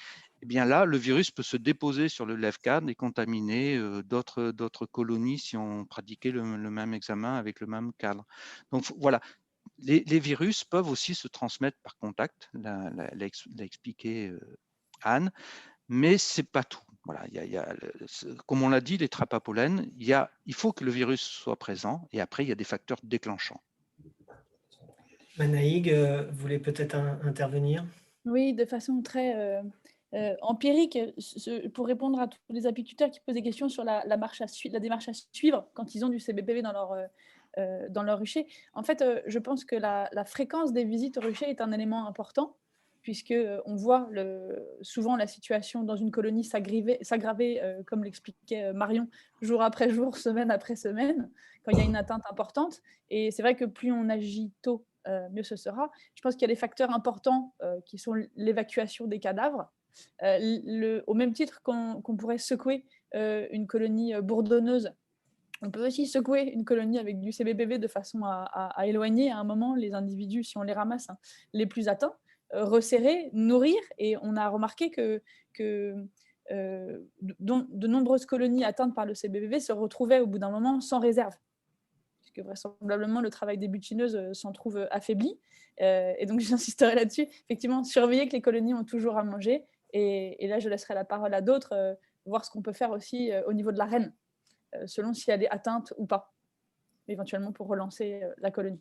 Eh bien là, le virus peut se déposer sur le lève-cadre et contaminer d'autres colonies si on pratiquait le même examen avec le même cadre. Donc voilà, les virus peuvent aussi se transmettre par contact, l'a expliqué Anne, mais ce n'est pas tout. Voilà, comme on l'a dit, les trappes à pollen, il faut que le virus soit présent et après, il y a des facteurs déclenchants. Manaïg voulait peut-être intervenir. Oui, de façon très empirique, pour répondre à tous les apiculteurs qui posent des questions sur la démarche à suivre quand ils ont du CBPV dans leur rucher. En fait, je pense que la fréquence des visites au rucher est un élément important, puisqu'on voit souvent la situation dans une colonie s'aggraver, comme l'expliquait Marion, jour après jour, semaine après semaine, quand il y a une atteinte importante. Et c'est vrai que plus on agit tôt, mieux ce sera. Je pense qu'il y a des facteurs importants qui sont l'évacuation des cadavres, au même titre qu'on pourrait secouer une colonie bourdonneuse On peut aussi secouer une colonie avec du CBPV de façon à éloigner à un moment les individus, si on les ramasse, hein, les plus atteints, resserrer, nourrir. Et on a remarqué que de nombreuses colonies atteintes par le CBPV se retrouvaient au bout d'un moment sans réserve, puisque vraisemblablement le travail des butineuses s'en trouve affaibli. Et donc j'insisterai là-dessus, effectivement, surveiller que les colonies ont toujours à manger. Et là, je laisserai la parole à d'autres, voir ce qu'on peut faire aussi au niveau de la reine, selon si elle est atteinte ou pas, éventuellement pour relancer la colonie.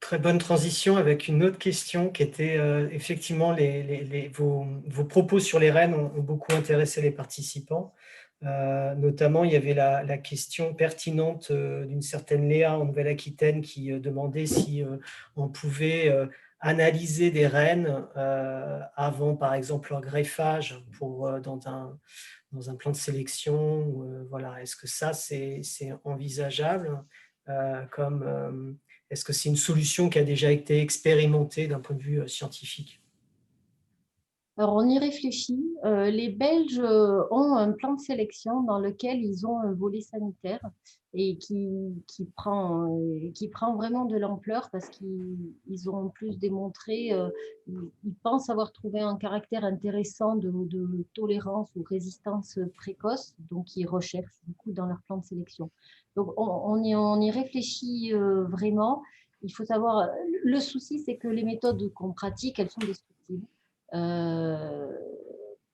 Très bonne transition avec une autre question qui était effectivement vos propos sur les rennes ont beaucoup intéressé les participants. Notamment, il y avait la question pertinente d'une certaine Léa en Nouvelle-Aquitaine qui demandait si on pouvait analyser des rennes avant, par exemple, leur greffage dans un plan de sélection. Voilà. Est-ce que ça, c'est envisageable est-ce que c'est une solution qui a déjà été expérimentée d'un point de vue scientifique? Alors, on y réfléchit. Les Belges ont un plan de sélection dans lequel ils ont un volet sanitaire et qui prend vraiment de l'ampleur parce qu'ils ont en plus démontré, ils pensent avoir trouvé un caractère intéressant de tolérance ou résistance précoce, donc ils recherchent du coup dans leur plan de sélection. Donc, on y réfléchit vraiment. Il faut savoir, le souci, c'est que les méthodes qu'on pratique, elles sont destructives.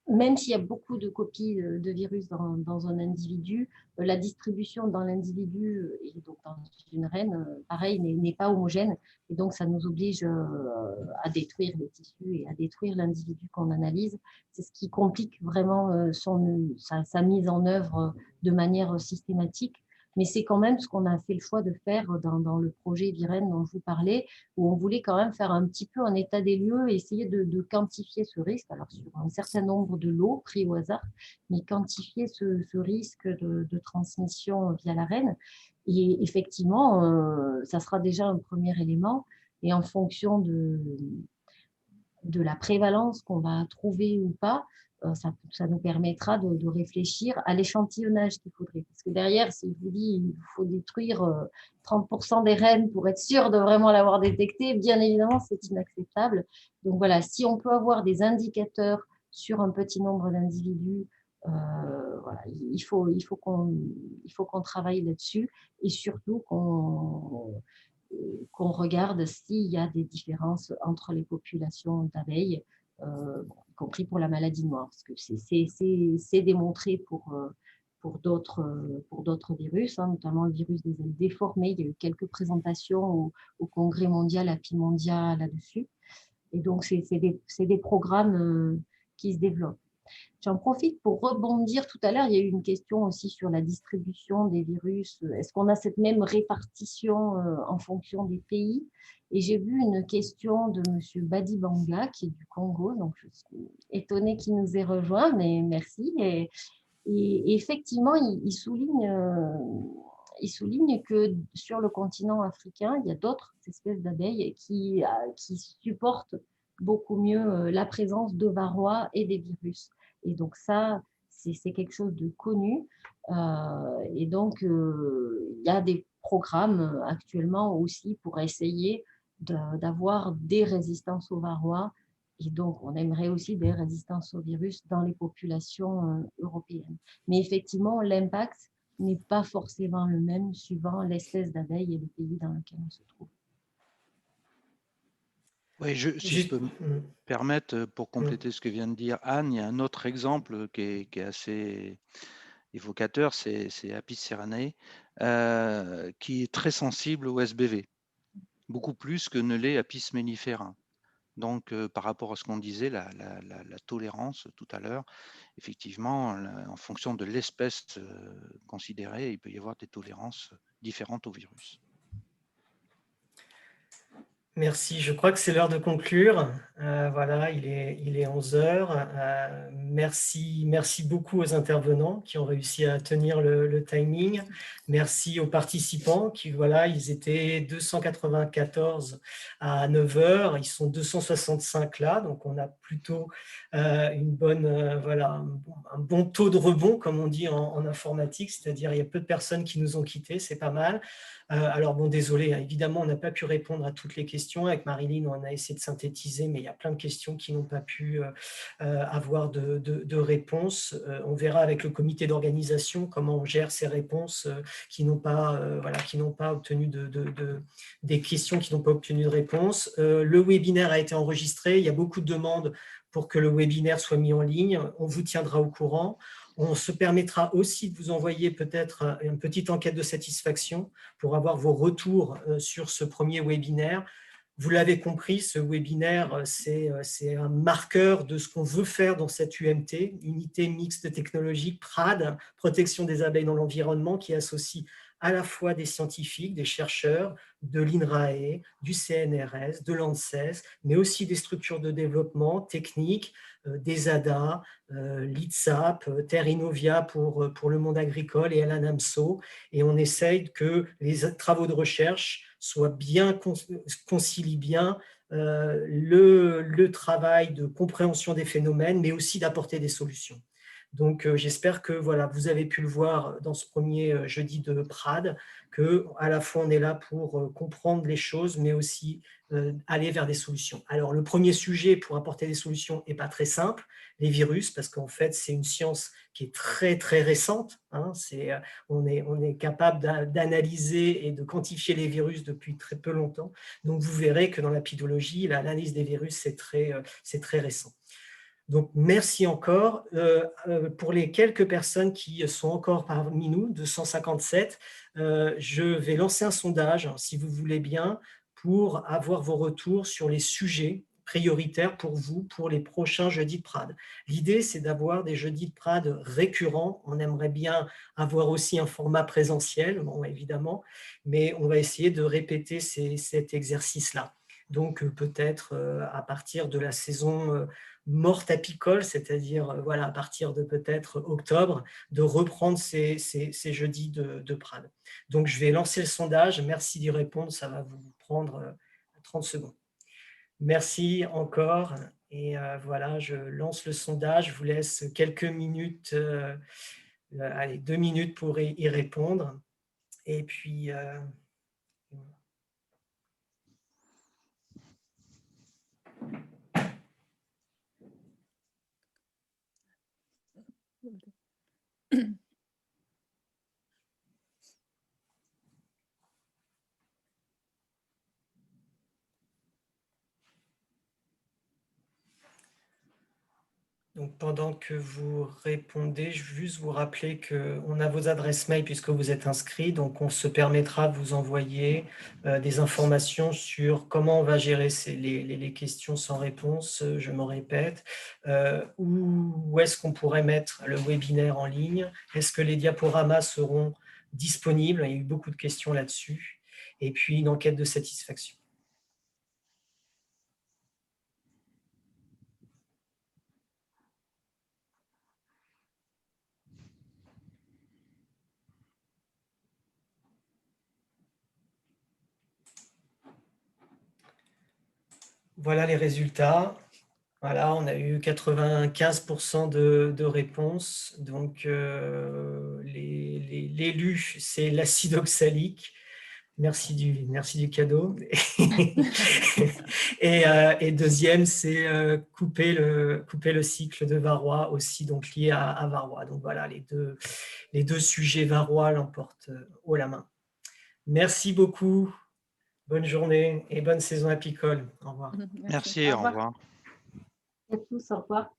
Même s'il y a beaucoup de copies de virus dans un individu, la distribution dans l'individu et donc dans une reine, pareil, n'est pas homogène. Et donc, ça nous oblige à détruire les tissus et à détruire l'individu qu'on analyse. C'est ce qui complique vraiment sa mise en œuvre de manière systématique. Mais c'est quand même ce qu'on a fait le choix de faire dans le projet Viren dont je vous parlais, où on voulait quand même faire un petit peu un état des lieux et essayer de quantifier ce risque, alors sur un certain nombre de lots pris au hasard, mais quantifier ce risque de transmission via la reine. Et effectivement, ça sera déjà un premier élément. Et en fonction de la prévalence qu'on va trouver ou pas, ça nous permettra de réfléchir à l'échantillonnage qu'il faudrait. Parce que derrière, si je vous dis qu'il faut détruire 30% des rennes pour être sûr de vraiment l'avoir détecté, bien évidemment, c'est inacceptable. Donc voilà, si on peut avoir des indicateurs sur un petit nombre d'individus, voilà, il faut qu'on travaille là-dessus et surtout qu'on regarde s'il y a des différences entre les populations d'abeilles, y compris pour la maladie noire, parce que c'est démontré pour d'autres virus, hein, notamment le virus des ailes déformées. Il y a eu quelques présentations au Congrès mondial, Apimondia là-dessus. Et donc, c'est des programmes qui se développent. J'en profite pour rebondir. Tout à l'heure, il y a eu une question aussi sur la distribution des virus. Est-ce qu'on a cette même répartition en fonction des pays? Et j'ai vu une question de M. Badibanga, qui est du Congo. Donc, je suis étonnée qu'il nous ait rejoint, mais merci. Et effectivement, il souligne que sur le continent africain, il y a d'autres espèces d'abeilles qui supportent beaucoup mieux la présence de varroa et des virus. Et donc ça, c'est quelque chose de connu. Et donc, il y a des programmes actuellement aussi pour essayer d'avoir des résistances au varroa. Et donc, on aimerait aussi des résistances au virus dans les populations européennes. Mais effectivement, l'impact n'est pas forcément le même suivant l'espèce d'abeille et le pays dans lequel on se trouve. Oui, si je peux me permettre, pour compléter ce que vient de dire Anne, il y a un autre exemple qui est assez évocateur, c'est Apis ceranae, qui est très sensible au SBV, beaucoup plus que ne l'est Apis mellifera. Donc, par rapport à ce qu'on disait, la tolérance tout à l'heure, effectivement, en fonction de l'espèce considérée, il peut y avoir des tolérances différentes au virus. Merci, je crois que c'est l'heure de conclure. Voilà, il est 11 heures. Merci beaucoup aux intervenants qui ont réussi à tenir le timing. Merci aux participants qui, voilà, ils étaient 294 à 9 heures. Ils sont 265 là, donc on a plutôt une bonne, voilà, un bon taux de rebond, comme on dit en informatique, c'est-à-dire il y a peu de personnes qui nous ont quittés, c'est pas mal. Alors bon, désolé, hein, évidemment, on n'a pas pu répondre à toutes les questions. Avec Marilyn, on a essayé de synthétiser, mais il y a plein de questions qui n'ont pas pu avoir de réponse. On verra avec le comité d'organisation comment on gère ces réponses qui n'ont pas, voilà, qui n'ont pas obtenu des questions qui n'ont pas obtenu de réponse. Le webinaire a été enregistré. Il y a beaucoup de demandes pour que le webinaire soit mis en ligne. On vous tiendra au courant. On se permettra aussi de vous envoyer peut-être une petite enquête de satisfaction pour avoir vos retours sur ce premier webinaire. Vous l'avez compris, ce webinaire, c'est un marqueur de ce qu'on veut faire dans cette UMT, unité mixte technologique PRAD, protection des abeilles dans l'environnement, qui associe à la fois des scientifiques, des chercheurs, de l'INRAE, du CNRS, de l'ANSES, mais aussi des structures de développement technique, des ADA, l'ITSAP, Terre Innovia pour le monde agricole et l'ANAMSO. Et on essaye que les travaux de recherche concilient bien le travail de compréhension des phénomènes, mais aussi d'apporter des solutions. Donc, j'espère que voilà, vous avez pu le voir dans ce premier jeudi de PRAD, qu'à la fois on est là pour comprendre les choses, mais aussi aller vers des solutions. Alors, le premier sujet pour apporter des solutions n'est pas très simple, les virus, parce qu'en fait, c'est une science qui est très, très récente. Hein, on est capable d'analyser et de quantifier les virus depuis très peu longtemps. Donc, vous verrez que dans la pédologie, l'analyse des virus, c'est très récent. Donc, merci encore. Pour les quelques personnes qui sont encore parmi nous, 257, je vais lancer un sondage, si vous voulez bien, pour avoir vos retours sur les sujets prioritaires pour vous, pour les prochains jeudis de PRAD. L'idée, c'est d'avoir des jeudis de PRAD récurrents. On aimerait bien avoir aussi un format présentiel, bon, évidemment, mais on va essayer de répéter cet exercice-là. Donc, peut-être à partir de la saison morte apicole, c'est-à-dire voilà, à partir de peut-être octobre, de reprendre ces jeudis de PRAD. Donc, je vais lancer le sondage. Merci d'y répondre. Ça va vous prendre 30 secondes. Merci encore. Et voilà, je lance le sondage. Je vous laisse quelques minutes, allez, 2 minutes pour y répondre. Et puis... Donc, pendant que vous répondez, je veux juste vous rappeler qu'on a vos adresses mail puisque vous êtes inscrits. Donc, on se permettra de vous envoyer des informations sur comment on va gérer les questions sans réponse, je me répète. Où est-ce qu'on pourrait mettre le webinaire en ligne? Est-ce que les diaporamas seront disponibles? Il y a eu beaucoup de questions là-dessus. Et puis, une enquête de satisfaction. Voilà les résultats. Voilà, on a eu 95% de réponses. Donc, l'élu, c'est l'acide oxalique. Merci du cadeau. Et deuxième, c'est couper le cycle de varroa, aussi donc lié à varroa. Donc voilà, les deux sujets varroa l'emportent haut la main. Merci beaucoup. Bonne journée et bonne saison apicole. Au revoir. Merci, au revoir. À tous, au revoir.